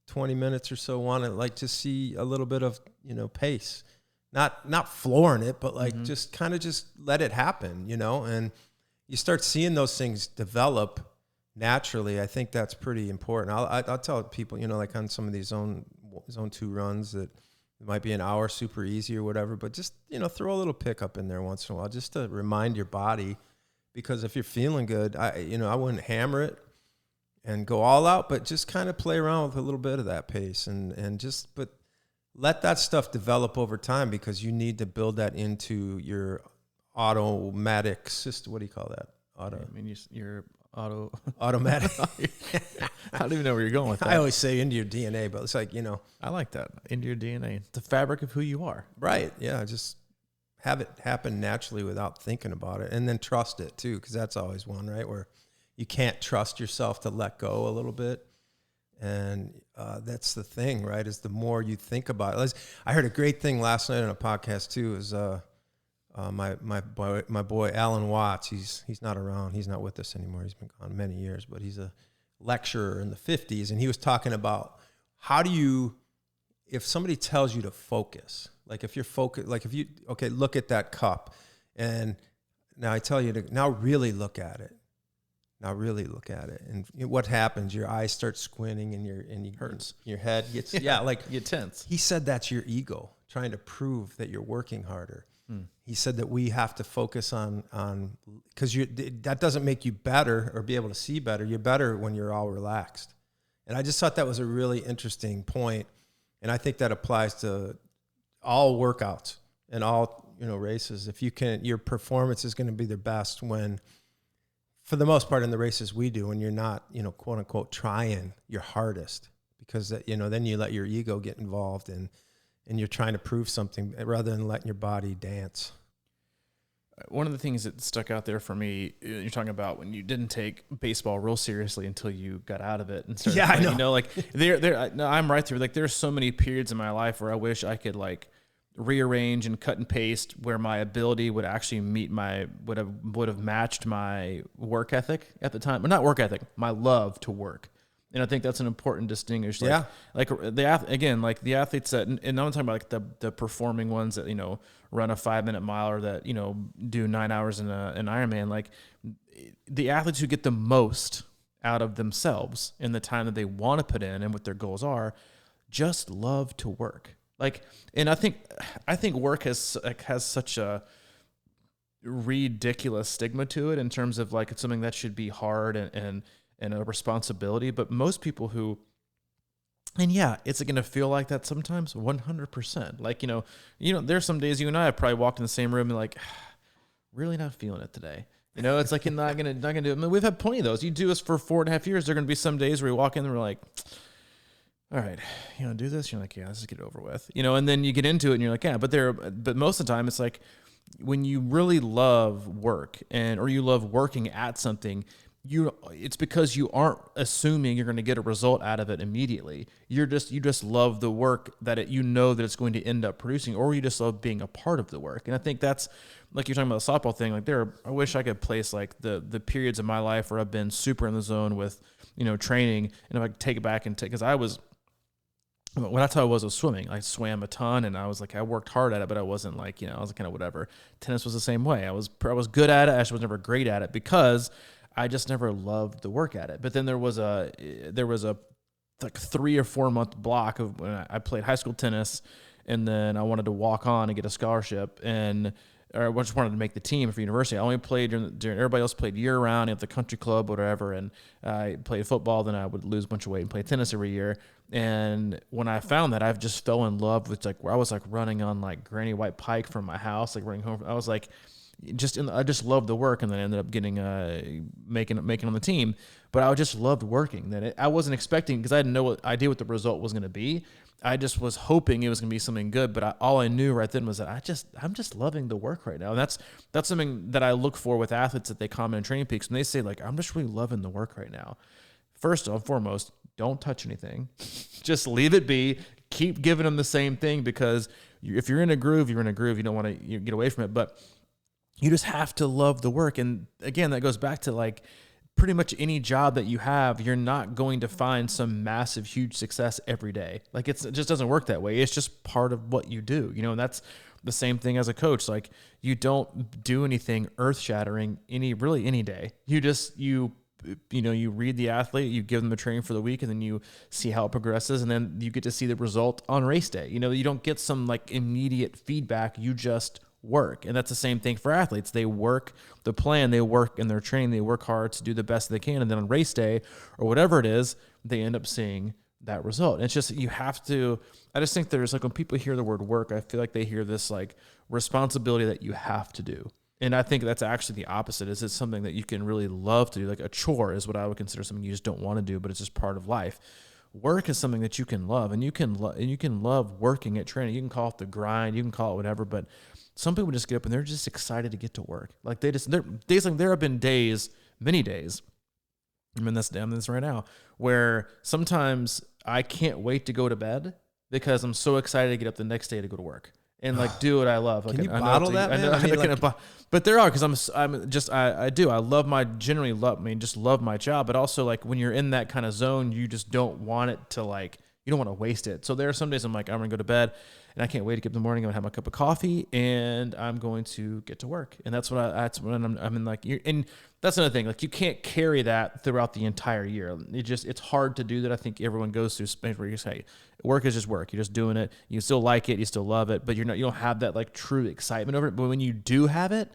A: 20 minutes or so want to like just see a little bit of, pace, not flooring it, but like just kind of just let it happen, and you start seeing those things develop naturally. I think that's pretty important. I'll tell people, like on some of these zone 2 runs that it might be an hour super easy or whatever, but just, throw a little pickup in there once in a while just to remind your body, because if you're feeling good, I wouldn't hammer it and go all out, but just kind of play around with a little bit of that pace but let that stuff develop over time, because you need to build that into your automatic system. What do you call that?
B: Your auto
A: automatic.
B: I don't even know where you're going with that.
A: I always say into your DNA, but it's like,
B: I like that. Into your DNA. The fabric of who you are.
A: Right. Yeah. Just have it happen naturally without thinking about it, and then trust it too. Cause that's always one, right? Where you can't trust yourself to let go a little bit. And that's the thing, right? Is the more you think about it. I heard a great thing last night on a podcast too, is my boy Alan Watts. He's not around. He's not with us anymore. He's been gone many years, but he's a lecturer in the 50s, and he was talking about how do you, if somebody tells you to focus, like if you're focused, like if you look at that cup, and now I tell you to now really look at it. Now really look at it, and what happens? Your eyes start squinting, and you
B: hurts.
A: Your head gets like
B: you tense.
A: He said that's your ego trying to prove that you're working harder. He said that we have to focus on because that doesn't make you better or be able to see better. You're better when you're all relaxed. And I just thought that was a really interesting point, and I think that applies to all workouts and all races. If you can, your performance is going to be the best when, for the most part, in the races we do, when you're not, quote unquote, trying your hardest, because then you let your ego get involved and you're trying to prove something rather than letting your body dance.
B: One of the things that stuck out there for me, you're talking about when you didn't take baseball real seriously until you got out of it and started playing,
A: I know.
B: Like I'm right there. Like there's so many periods in my life where I wish I could like rearrange and cut and paste where my ability would actually meet would have matched my work ethic at the time. Well, not work ethic, my love to work. And I think that's an important distinguish. Like the athletes that, and I'm talking about like the performing ones that, run a 5-minute mile or that, do 9 hours in an Ironman. Like the athletes who get the most out of themselves in the time that they want to put in and what their goals are, just love to work. Like, and I think work has such a ridiculous stigma to it in terms of like it's something that should be hard and a responsibility. But most people who, and yeah, it's going to feel like that sometimes, 100%. Like, there's some days you and I have probably walked in the same room and like, really not feeling it today. It's like you're not gonna do it. I mean, we've had plenty of those. You do this for 4.5 years. There are gonna be some days where you walk in and we're like, all right, do this. You're like, yeah, let's just get it over with. And then you get into it and you're like, yeah, but most of the time it's like when you really love work or you love working at something, it's because you aren't assuming you're going to get a result out of it immediately. You just love the work that that it's going to end up producing, or you just love being a part of the work. And I think that's like you're talking about the softball thing. Like I wish I could place like the periods of my life where I've been super in the zone with, training, and if I could take it back and because what I thought I was swimming. I swam a ton, and I was like, I worked hard at it, but I wasn't like, I was kind of whatever. Tennis was the same way. I was good at it. I actually was never great at it because I just never loved the work at it. But then there was a like 3 or 4 month block of when I played high school tennis, and then I wanted to walk on and get a scholarship, and or I just wanted to make the team for university. I only played during everybody else played year round at the country club or whatever. And I played football. Then I would lose a bunch of weight and play tennis every year. And when I found that, I've just fell in love with like where I was like running on like Granny White Pike from my house, like running home. I was like, I just loved the work, and then I ended up getting making on the team. But I just loved working. I wasn't expecting, because I had no idea what the result was going to be. I just was hoping it was going to be something good. But all I knew right then was that I'm just loving the work right now. And that's something that I look for with athletes that they comment in Training Peaks, when they say like, I'm just really loving the work right now. First and foremost, don't touch anything. Just leave it be. Keep giving them the same thing, because if you're in a groove, you're in a groove. You don't want to get away from it. But you just have to love the work. And again, that goes back to like pretty much any job that you have, you're not going to find some massive, huge success every day. Like it just doesn't work that way. It's just part of what you do, and that's the same thing as a coach. Like you don't do anything earth shattering any day. You read the athlete, you give them the training for the week, and then you see how it progresses. And then you get to see the result on race day. You don't get some like immediate feedback. You just work. And that's the same thing for athletes. They work the plan, they work in their training, they work hard to do the best they can. And then on race day or whatever it is, they end up seeing that result. And it's just, you have to, I just think there's like, when people hear the word work, I feel like they hear this like responsibility that you have to do. And I think that's actually the opposite. Is it's something that you can really love to do. Like a chore is what I would consider something you just don't want to do, but it's just part of life. Work is something that you can love, and you can love working at training. You can call it the grind, you can call it whatever, but some people just get up and they're just excited to get to work. Like there have been days, many days, I'm in this right now, where sometimes I can't wait to go to bed because I'm so excited to get up the next day to go to work and like do what I love. Like,
A: can you bottle that, man?
B: But there are, because I do. I just love my job. But also like when you're in that kind of zone, you just don't want it to like, you don't want to waste it. So there are some days I'm like, I'm going to go to bed and I can't wait to get up in the morning. I'm going to have my cup of coffee and I'm going to get to work. And that's when I'm in like, and that's another thing. Like you can't carry that throughout the entire year. It's hard to do that. I think everyone goes through space where you say, work is just work. You're just doing it. You still like it. You still love it, but you don't have that like true excitement over it. But when you do have it,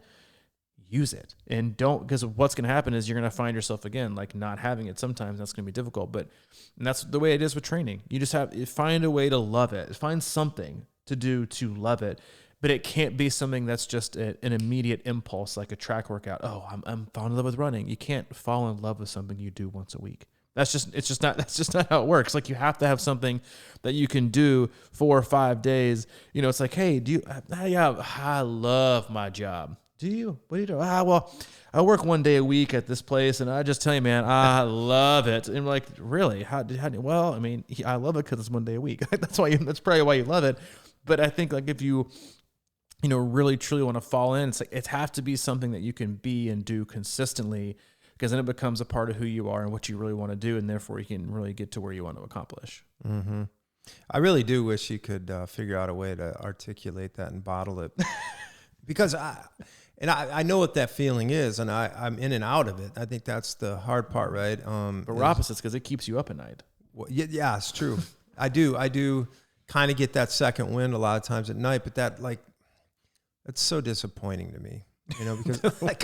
B: use it, and don't, because what's going to happen is you're going to find yourself again, like not having it. Sometimes that's going to be difficult, and that's the way it is with training. You just find a way to love it. Find something to do to love it, but it can't be something that's just an immediate impulse, like a track workout. Oh, I'm falling in love with running. You can't fall in love with something you do once a week. That's just not how it works. Like you have to have something that you can do 4 or 5 days. It's like, hey, I love my job. Do you? What do you do? Well, I work 1 day a week at this place, and I just tell you, man, I love it. And I'm like, really? How well, I mean, I love it because it's 1 day a week. That's probably why you love it. But I think like if you really truly want to fall in, it's like it has to be something that you can be and do consistently, because then it becomes a part of who you are and what you really want to do, and therefore you can really get to where you want to accomplish.
A: Mm-hmm. I really do wish you could figure out a way to articulate that and bottle it, because I know what that feeling is, and I'm in and out of it. I think that's the hard part, right?
B: But we're opposites, because it keeps you up at night.
A: Well, yeah, it's true. I do kind of get that second wind a lot of times at night, but that's so disappointing to me, because like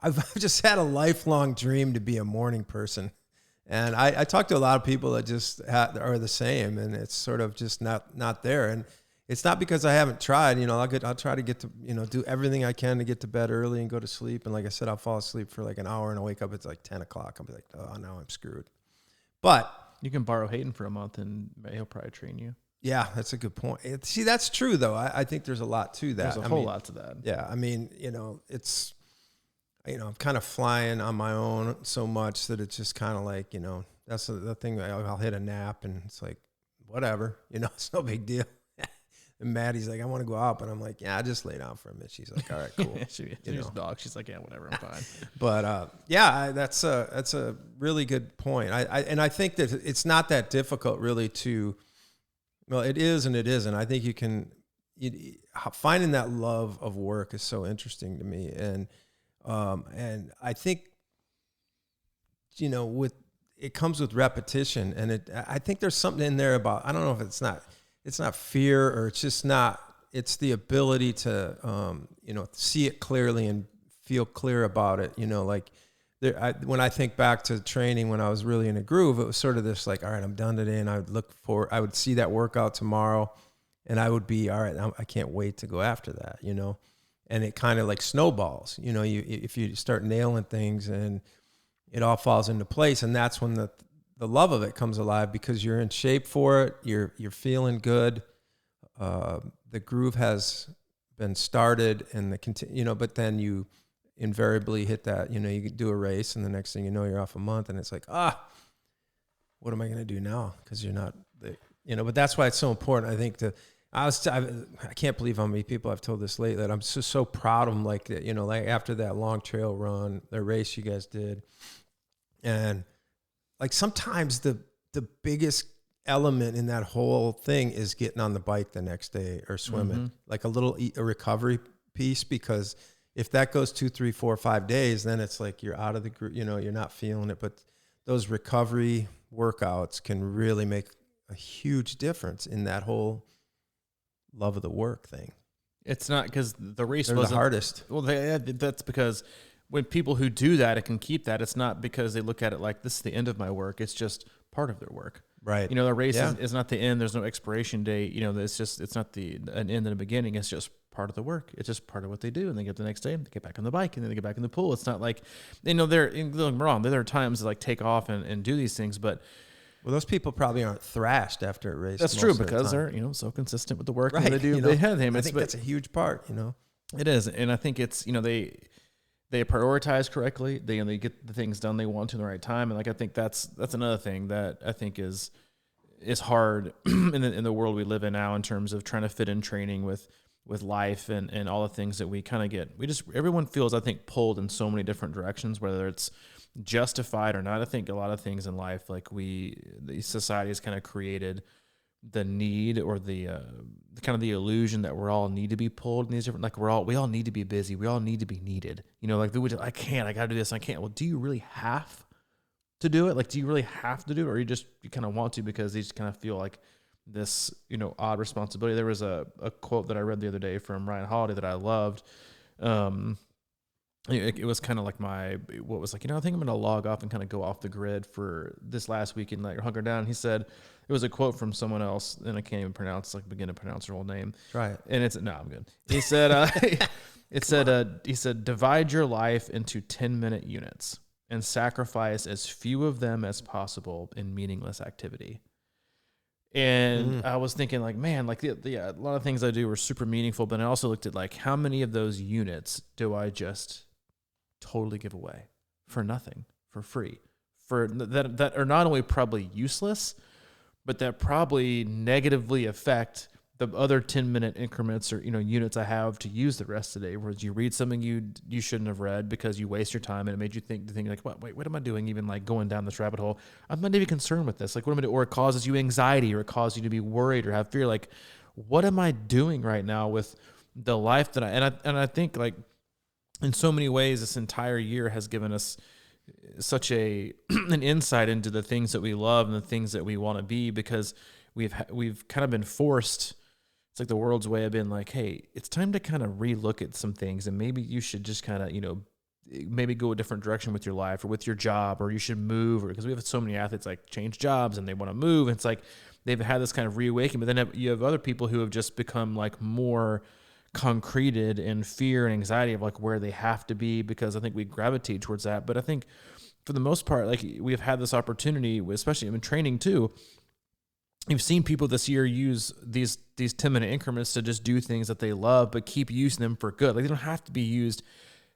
A: I've just had a lifelong dream to be a morning person, and I talk to a lot of people that just are the same, and it's sort of just not there. And it's not because I haven't tried. I'll try to get to, do everything I can to get to bed early and go to sleep. And like I said, I'll fall asleep for like an hour and I'll wake up. It's like 10 o'clock. I'll be like, oh, now I'm screwed. But
B: you can borrow Hayden for a month and he'll probably train you.
A: Yeah, that's a good point. See, that's true though. I think there's a lot to that.
B: There's a whole lot to that.
A: Yeah. I mean, it's, I'm kind of flying on my own so much that it's just kind of like, that's the thing. I'll hit a nap and it's like, whatever, it's no big deal. And Maddie's like, I want to go out, but I'm like, yeah, I just lay down for a minute. She's like, all right, cool.
B: She's a dog. She's like, yeah, whatever, I'm fine.
A: But that's a really good point. I think that it's not that difficult really to, well, it is and it isn't. I think finding that love of work is so interesting to me, and I think it comes with repetition, and I think there's something in there about, I don't know if it's not fear, or it's just not, it's the ability to, see it clearly and feel clear about it. Like when I think back to training when I was really in a groove, it was sort of this like, all right, I'm done today. And I would see that workout tomorrow and I would be, all right, I can't wait to go after that, and it kind of like snowballs, if you start nailing things and it all falls into place. And that's when the love of it comes alive because you're in shape for it. You're feeling good. The groove has been started and but then you invariably hit that, you do a race and the next thing you know, you're off a month and it's like, what am I going to do now? Cause you're not, but that's why it's so important. I think I can't believe how many people I've told this lately that I'm so proud of them. Like that, like after that long trail run, the race you guys did. And like sometimes the biggest element in that whole thing is getting on the bike the next day or swimming, like a recovery piece, because if that goes 2, 3, 4, 5 days, then it's like you're out of the group, you're not feeling it. But those recovery workouts can really make a huge difference in that whole love of the work thing.
B: It's not because the race
A: wasn't the hardest.
B: Well, that's because when people who do that, it can keep that. It's not because they look at it like this is the end of my work. It's just part of their work.
A: Right.
B: The race is not the end. There's no expiration date. It's not an end and a beginning. It's just part of the work. It's just part of what they do. And they get up the next day and they get back on the bike and then they get back in the pool. It's not like, don't get me wrong. There are times to like take off and do these things, but
A: well, those people probably aren't thrashed after a race.
B: That's true because they're, so consistent with the work
A: right.
B: they do.
A: I think that's a huge part,
B: It is. And I think it's, they prioritize correctly. They get the things done they want to in the right time. And like, I think that's another thing that I think is hard in the world we live in now in terms of trying to fit in training with life and all the things that we kind of get. Everyone feels, I think, pulled in so many different directions, whether it's justified or not. I think a lot of things in life, like the society has kind of created the need or the kind of the illusion that we all need to be pulled in these different, like we all need to be busy. We all need to be needed. Like I gotta do this. I can't. Well, do you really have to do it? Like, do you really have to do it? Or you kind of want to because you just kind of feel like this, odd responsibility. There was a quote that I read the other day from Ryan Holiday that I loved. It was kind of like I think I'm going to log off and kind of go off the grid for this last week and like hunker down. He said, it was a quote from someone else and I can't even begin to pronounce her whole name.
A: Try it.
B: And I'm good. He said, he said, divide your life into 10-minute units and sacrifice as few of them as possible in meaningless activity. And I was thinking like, man, like a lot of things I do are super meaningful, but I also looked at like how many of those units do I just totally give away for nothing, for free, for that are not only probably useless, but that probably negatively affect the other 10-minute increments or units I have to use the rest of the day. Whereas you read something you shouldn't have read because you waste your time and it made you think like, what am I doing? Even like going down this rabbit hole, I'm not even concerned with this. Like, what am I doing? Or it causes you anxiety, or it causes you to be worried or have fear. Like, what am I doing right now with the life that I think like in so many ways this entire year has given us such an insight into the things that we love and the things that we want to be, because we've kind of been forced. It's like the world's way of being like, hey, it's time to kind of relook at some things, and maybe you should just kind of, maybe go a different direction with your life or with your job, or you should move, or because we have so many athletes like change jobs and they want to move. And it's like they've had this kind of reawakening, but then you have other people who have just become like more concreted in fear and anxiety of like where they have to be, because I think we gravitate towards that. But I think for the most part, like we've had this opportunity, especially in training too. You've seen people this year use these 10-minute increments to just do things that they love, but keep using them for good. Like they don't have to be used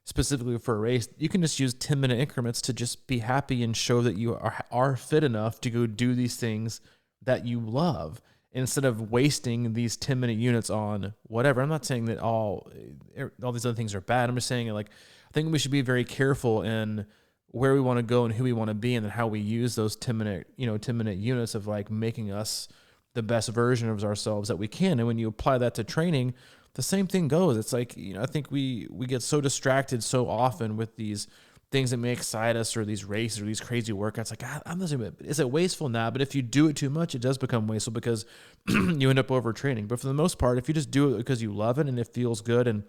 B: specifically for a race. You can just use 10-minute increments to just be happy and show that you are fit enough to go do these things that you love, instead of wasting these 10-minute units on whatever. I'm not saying that all these other things are bad. I'm just saying like I think we should be very careful in where we want to go and who we want to be, and then how we use those 10-minute units of like making us the best version of ourselves that we can. And when you apply that to training, the same thing goes. It's like, I think we get so distracted so often with these things that may excite us, or these races or these crazy workouts. Like, I'm not saying, is it wasteful now? But if you do it too much, it does become wasteful because you end up overtraining. But for the most part, if you just do it because you love it and it feels good, and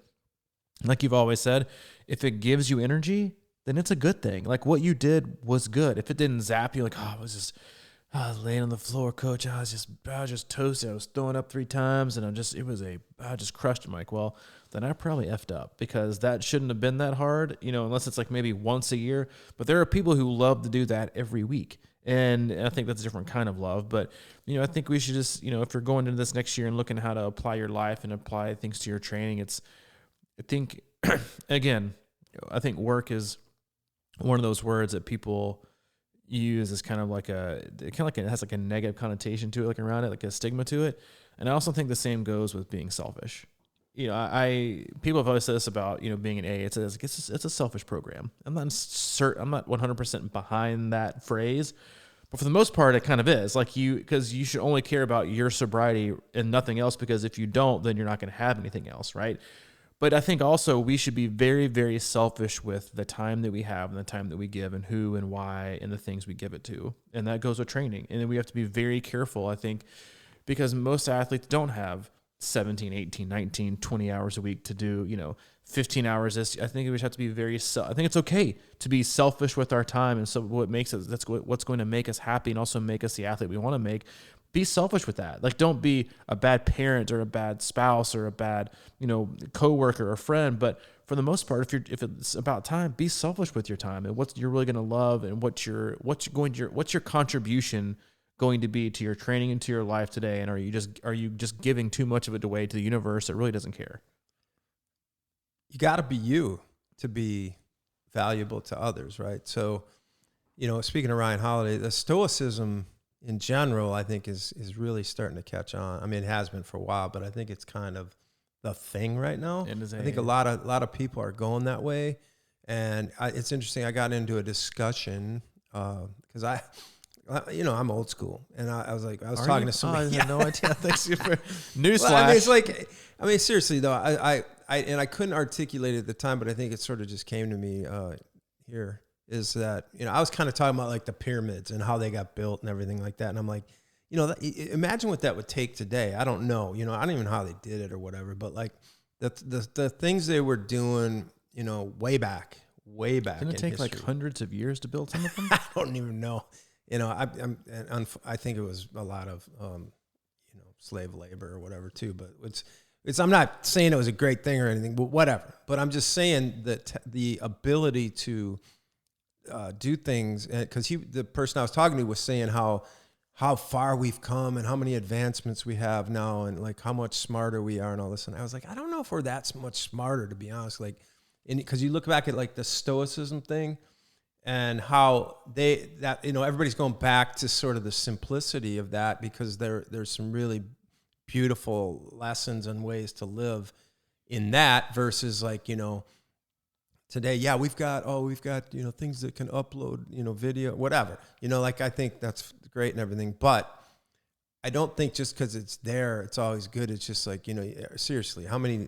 B: like you've always said, if it gives you energy, then it's a good thing. Like, what you did was good. If it didn't zap you, like, I was laying on the floor, coach. I was just toasted. I was throwing up 3 times, and I just crushed it. I'm like, well, then I probably effed up, because that shouldn't have been that hard, unless it's like maybe once a year. But there are people who love to do that every week. And I think that's a different kind of love. But, I think we should just, if you're going into this next year and looking how to apply your life and apply things to your training, again, I think work is one of those words that people use as kind of like it has like a negative connotation to it, like around it, like a stigma to it. And I also think the same goes with being selfish. People have always said this about, being an A. It's a selfish program. I'm not 100% behind that phrase, but for the most part, it kind of is. Like, because you should only care about your sobriety and nothing else, because if you don't, then you're not going to have anything else, right? But I think also we should be very, very selfish with the time that we have and the time that we give, and who and why and the things we give it to. And that goes with training. And then we have to be very careful, I think, because most athletes don't have 17, 18, 19, 20 hours a week to do, 15 hours. I think we have to be I think it's okay to be selfish with our time. And so what's going to make us happy and also make us the athlete we want to make. Be selfish with that. Like, don't be a bad parent or a bad spouse or a bad, coworker or friend. But for the most part, if it's about time, be selfish with your time and what you're really going to love, and what's your contribution going to be to your training and to your life today. And are you just giving too much of it away to the universe that really doesn't care?
A: You got to be you to be valuable to others, right? So, speaking of Ryan Holiday, the stoicism in general, I think is really starting to catch on. I mean, it has been for a while, but I think it's kind of the thing right now. I think a lot of people are going that way, and it's interesting. I got into a discussion because I'm old school, and I was talking to somebody.
B: I had no idea. Thanks for newsflash.
A: Well, seriously though, I couldn't articulate it at the time, but I think it sort of just came to me here. Is that, I was kind of talking about like the pyramids and how they got built and everything like that. And I'm like, imagine what that would take today. I don't know, I don't even know how they did it or whatever, but like the things they were doing, way back. Didn't
B: it take like hundreds of years to build some of them?
A: I don't even know. I think it was a lot of, slave labor or whatever too, but I'm not saying it was a great thing or anything, but whatever. But I'm just saying that the ability to do things, because the person I was talking to was saying how far we've come and how many advancements we have now, and like how much smarter we are and all this. And I was like, I don't know if we're that much smarter, to be honest. Like, because you look back at like the stoicism thing and how everybody's going back to sort of the simplicity of that, because there's some really beautiful lessons and ways to live in that versus like, today, yeah, we've got things that can upload, video, whatever. I think that's great and everything, but I don't think just because it's there, it's always good. It's just like, seriously, how many,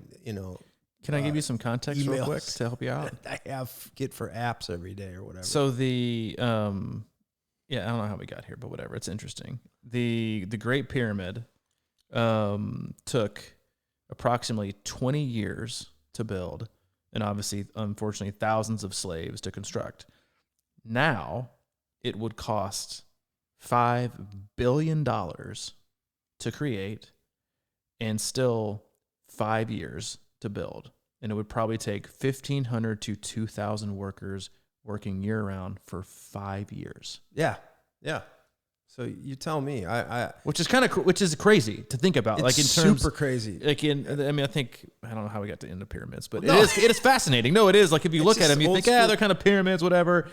B: Can I give you some context real quick to help you out?
A: I get for apps every day or whatever.
B: So I don't know how we got here, but whatever. It's interesting. The Great Pyramid took approximately 20 years to build, and obviously, unfortunately, thousands of slaves to construct. Now, it would cost $5 billion to create, and still 5 years to build. And it would probably take 1,500 to 2,000 workers working year-round for 5 years.
A: Yeah. So you tell me,
B: which is crazy to think about.
A: It's
B: like in terms,
A: super crazy.
B: I don't know how we got to end the pyramids, but it is fascinating. No, it is. Like if you look at them, you think, they're kind of pyramids, whatever,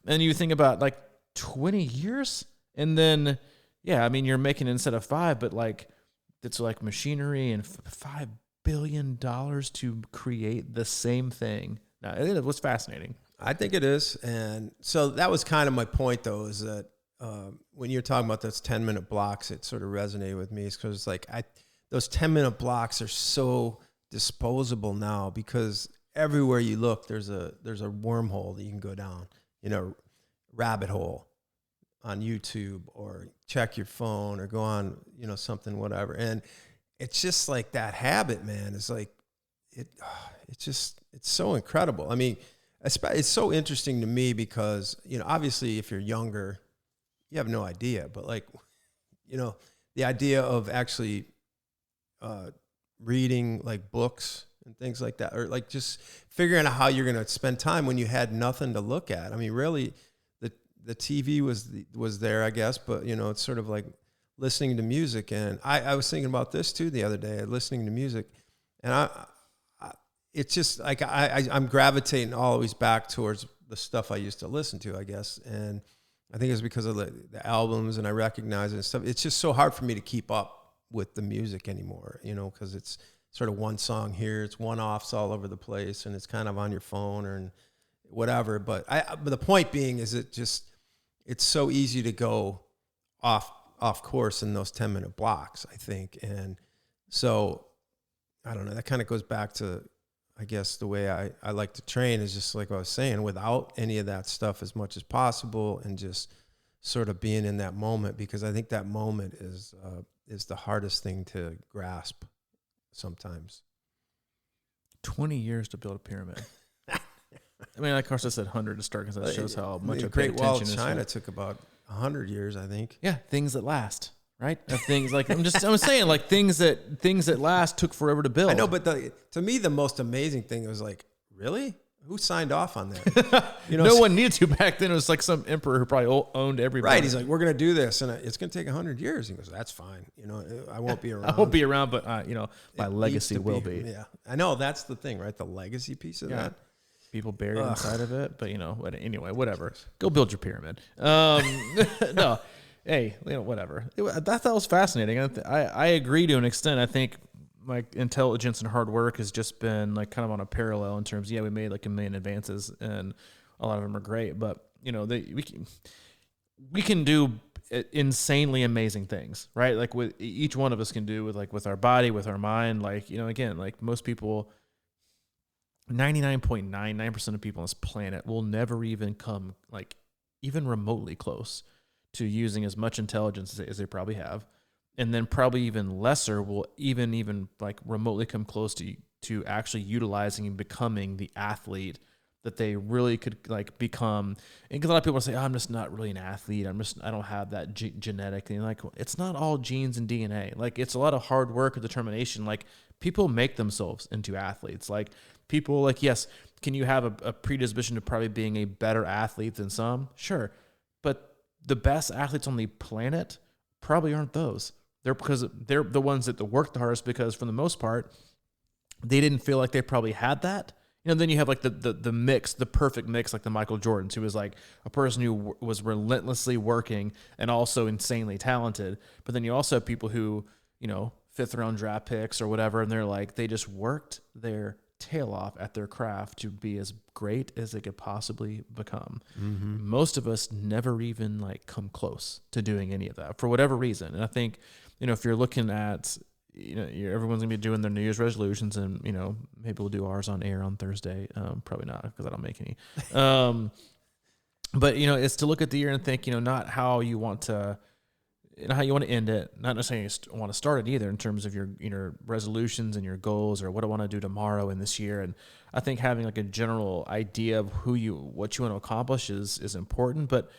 B: and you think about like 20 years, and then you're making instead of 5, but like it's like machinery and $5 billion to create the same thing. Now, it was fascinating.
A: I think it is, and so that was kind of my point, though, is that. When you're talking about those 10-minute blocks, it sort of resonated with me because it's like those 10-minute blocks are so disposable now because everywhere you look, there's a wormhole that you can go down, rabbit hole on YouTube, or check your phone, or go on, something, whatever. And it's just like that habit, man. It's like, it's so incredible. I mean, it's so interesting to me because, obviously if you're younger, you have no idea, but like, the idea of actually reading like books and things like that, or like just figuring out how you're going to spend time when you had nothing to look at. I mean, really, the TV was there, I guess, but it's sort of like listening to music. And I was thinking about this too the other day, listening to music, and it's just like I'm gravitating always back towards the stuff I used to listen to, I guess. And I think it's because of the albums, and I recognize it and stuff. It's just so hard for me to keep up with the music anymore, because it's sort of one song here, it's one-offs all over the place, and it's kind of on your phone or whatever. But the point being is it's so easy to go off course in those 10-minute blocks, I think. And so I don't know, that kind of goes back to, I guess, the way I like to train is just like I was saying, without any of that stuff as much as possible, and just sort of being in that moment, because I think that moment is the hardest thing to grasp sometimes.
B: 20 years to build a pyramid. I mean, of course, I said 100 to start because that shows how much
A: the Great Wall of China took about 100 years, I think.
B: Yeah, things that last, right? Things like I'm saying, like things that last took forever to build.
A: I know, but to me, the most amazing thing was like, really? Who signed off on that?
B: No one needed to back then. It was like some emperor who probably owned everybody.
A: Right. He's like, we're going to do this, and it's going to take 100 years. He goes, that's fine. I won't be around.
B: I won't be around, but my legacy will be.
A: Yeah, I know. That's the thing, right? The legacy piece of that.
B: People buried inside of it, but anyway, whatever. Go build your pyramid. No, hey, whatever. I thought that was fascinating. I agree to an extent. I think like intelligence and hard work has just been like kind of on a parallel in terms. Yeah, we made like 1 million advances, and a lot of them are great, but we can do insanely amazing things, right? Like with each one of us can do with our body, with our mind. Like again, like most people. 99.99% of people on this planet will never even come like even remotely close to using as much intelligence as they probably have, and then probably even lesser will even like remotely come close to actually utilizing and becoming the athlete that they really could like become. And a lot of people say, I'm just not really an athlete. I don't have that genetic. And like, it's not all genes and DNA. Like it's a lot of hard work and determination. Like people make themselves into athletes. Like people like, yes, can you have a predisposition to probably being a better athlete than some? Sure. But the best athletes on the planet probably aren't those. They're the ones that work the hardest, because for the most part, they didn't feel like they probably had that. Then you have like the mix, the perfect mix, like the Michael Jordans, who was like a person who was relentlessly working and also insanely talented. But then you also have people who, 5th round draft picks or whatever, and they're like, they just worked their tail off at their craft to be as great as they could possibly become. Mm-hmm. Most of us never even like come close to doing any of that for whatever reason. And I think, if you're looking at, everyone's gonna be doing their New Year's resolutions, and maybe we'll do ours on air on Thursday. Probably not, because I don't make any. But it's to look at the year and think, not how you want to end it, not necessarily want to start it either, in terms of your resolutions and your goals, or what I want to do tomorrow and this year. And I think having like a general idea of what you want to accomplish is important. But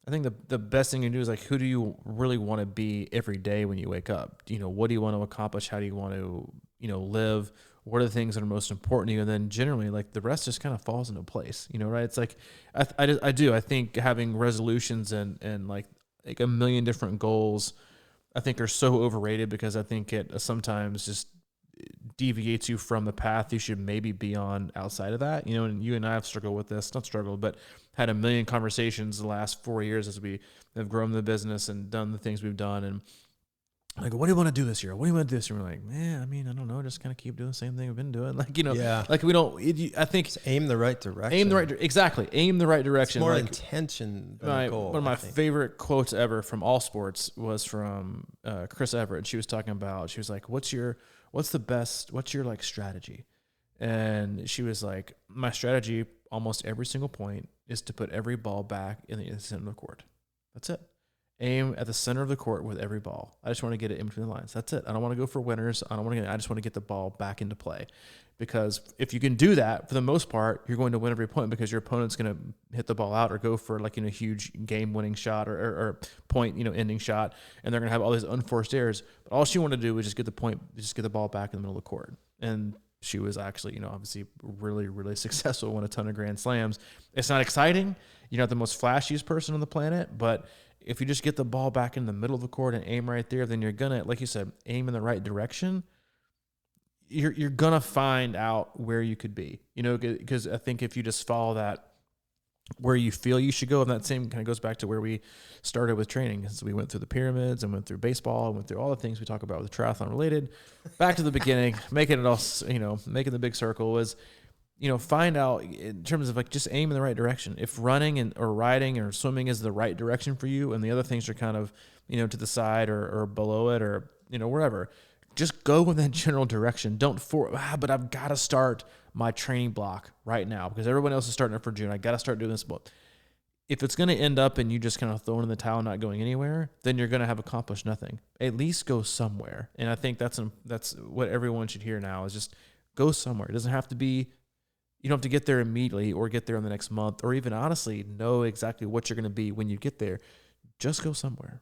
B: I think the best thing you can do is like, who do you really want to be every day when you wake up? What do you want to accomplish? How do you want to, live? What are the things that are most important to you? And then generally, like the rest just kind of falls into place, right? It's like, I think having resolutions and like 1 million different goals, I think are so overrated, because I think it sometimes just deviates you from the path you should maybe be on outside of that. And you and I have struggled with this, not struggled, but had 1 million conversations the last 4 years as we have grown the business and done the things we've done. And like, what do you want to do this year? What do you want to do this year? We're like, man, I don't know. Just kind of keep doing the same thing we've been doing. Like, like we don't, I think.
A: Just aim the right direction.
B: Exactly. Aim the right direction.
A: It's more
B: like,
A: intention than a goal.
B: One of my favorite quotes ever from all sports was from Chris Everett. She was talking about, she was like, what's your like strategy? And she was like, my strategy almost every single point is to put every ball back in the center of the court. That's it. Aim at the center of the court with every ball. I just want to get it in between the lines. That's it. I don't want to go for winners. I just want to get the ball back into play. Because if you can do that, for the most part, you're going to win every point because your opponent's going to hit the ball out or go for like, a huge game-winning shot or point, ending shot, and they're going to have all these unforced errors. But all she wanted to do was just get the ball back in the middle of the court. And she was actually, obviously really, really successful, won a ton of Grand Slams. It's not exciting. You're not the most flashiest person on the planet, but if you just get the ball back in the middle of the court and aim right there, then you're going to, like you said, aim in the right direction. You're going to find out where you could be, because I think if you just follow that where you feel you should go, and that same kind of goes back to where we started with training. So we went through the pyramids and went through baseball and went through all the things we talk about with the triathlon related. Back to the beginning, making it all, making the big circle was, find out in terms of like just aim in the right direction. If running or riding or swimming is the right direction for you, and the other things are kind of, to the side or below it or, wherever, just go in that general direction. Don't but I've got to start my training block right now because everyone else is starting it for June. I got to start doing this. But if it's going to end up and you just kind of throwing in the towel, not going anywhere, then you're going to have accomplished nothing. At least go somewhere. And I think that's what everyone should hear now is just go somewhere. It doesn't have to be, you don't have to get there immediately or get there in the next month or even honestly know exactly what you're going to be when you get there. Just go somewhere.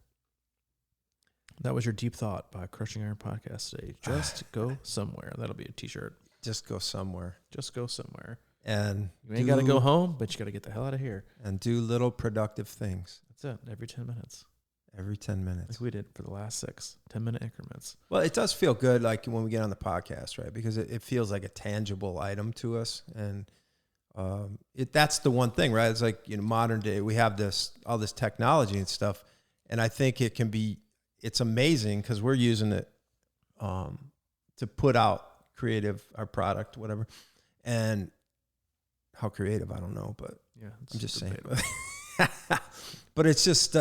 B: That was your deep thought by Crushing Iron Podcast today. Just go somewhere. That'll be a t-shirt.
A: Just go somewhere.
B: Just go somewhere.
A: And
B: you ain't got to go home, but you got to get the hell out of here.
A: And do little productive things.
B: That's it. Every 10 minutes.
A: Every 10 minutes.
B: Like we did for the last 6 10-minute increments.
A: Well, it does feel good like when we get on the podcast, right? Because it feels like a tangible item to us. And that's the one thing, right? It's like, modern day, we have all this technology and stuff. And I think it's amazing because we're using it to put out our product, whatever. And how creative, I don't know, but
B: yeah,
A: I'm just saying. But it's just,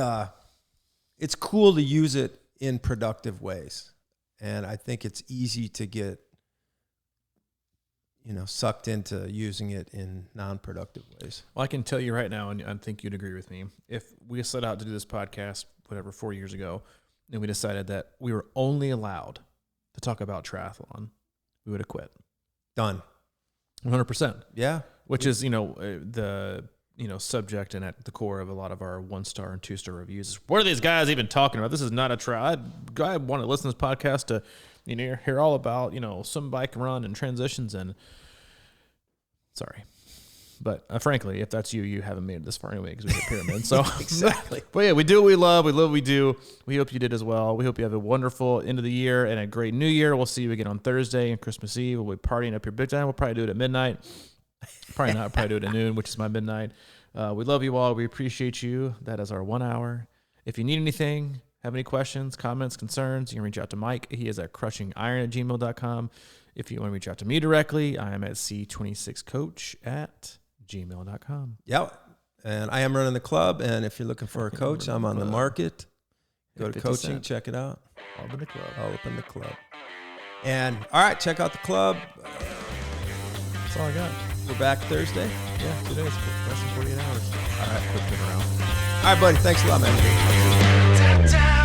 A: it's cool to use it in productive ways. And I think it's easy to get, sucked into using it in non-productive ways.
B: Well, I can tell you right now, and I think you'd agree with me, if we set out to do this podcast, 4 years ago, and we decided that we were only allowed to talk about triathlon, we would have quit.
A: Done.
B: 100%.
A: Yeah.
B: Which is, the subject and at the core of a lot of our 1-star and 2-star reviews is, what are these guys even talking about? This is not a trial. I want to listen to this podcast to, hear all about, some bike run and transitions and sorry. But frankly, if that's you haven't made it this far anyway because we hit pyramid. So
A: exactly.
B: But yeah, we do what we love. We love what we do. We hope you did as well. We hope you have a wonderful end of the year and a great new year. We'll see you again on Thursday and Christmas Eve. We'll be partying up here big time. We'll probably do it at midnight. Probably not. Probably do it at noon, which is my midnight. We love you all. We appreciate you. That is our 1 hour. If you need anything, have any questions, comments, concerns, you can reach out to Mike. He is at crushingiron@gmail.com. If you want to reach out to me directly, I am at c26coach@gmail.com.
A: Yeah. And I am running the club. And if you're looking for a coach, I'm on the market. Go to coaching, check it out.
B: All up in the club.
A: All up in the club. And all right, check out the club.
B: That's all I got.
A: We're back Thursday.
B: Yeah, 2 days, less than 48 hours.
A: All right,
B: quick turnaround.
A: All right, buddy. Thanks a lot, man.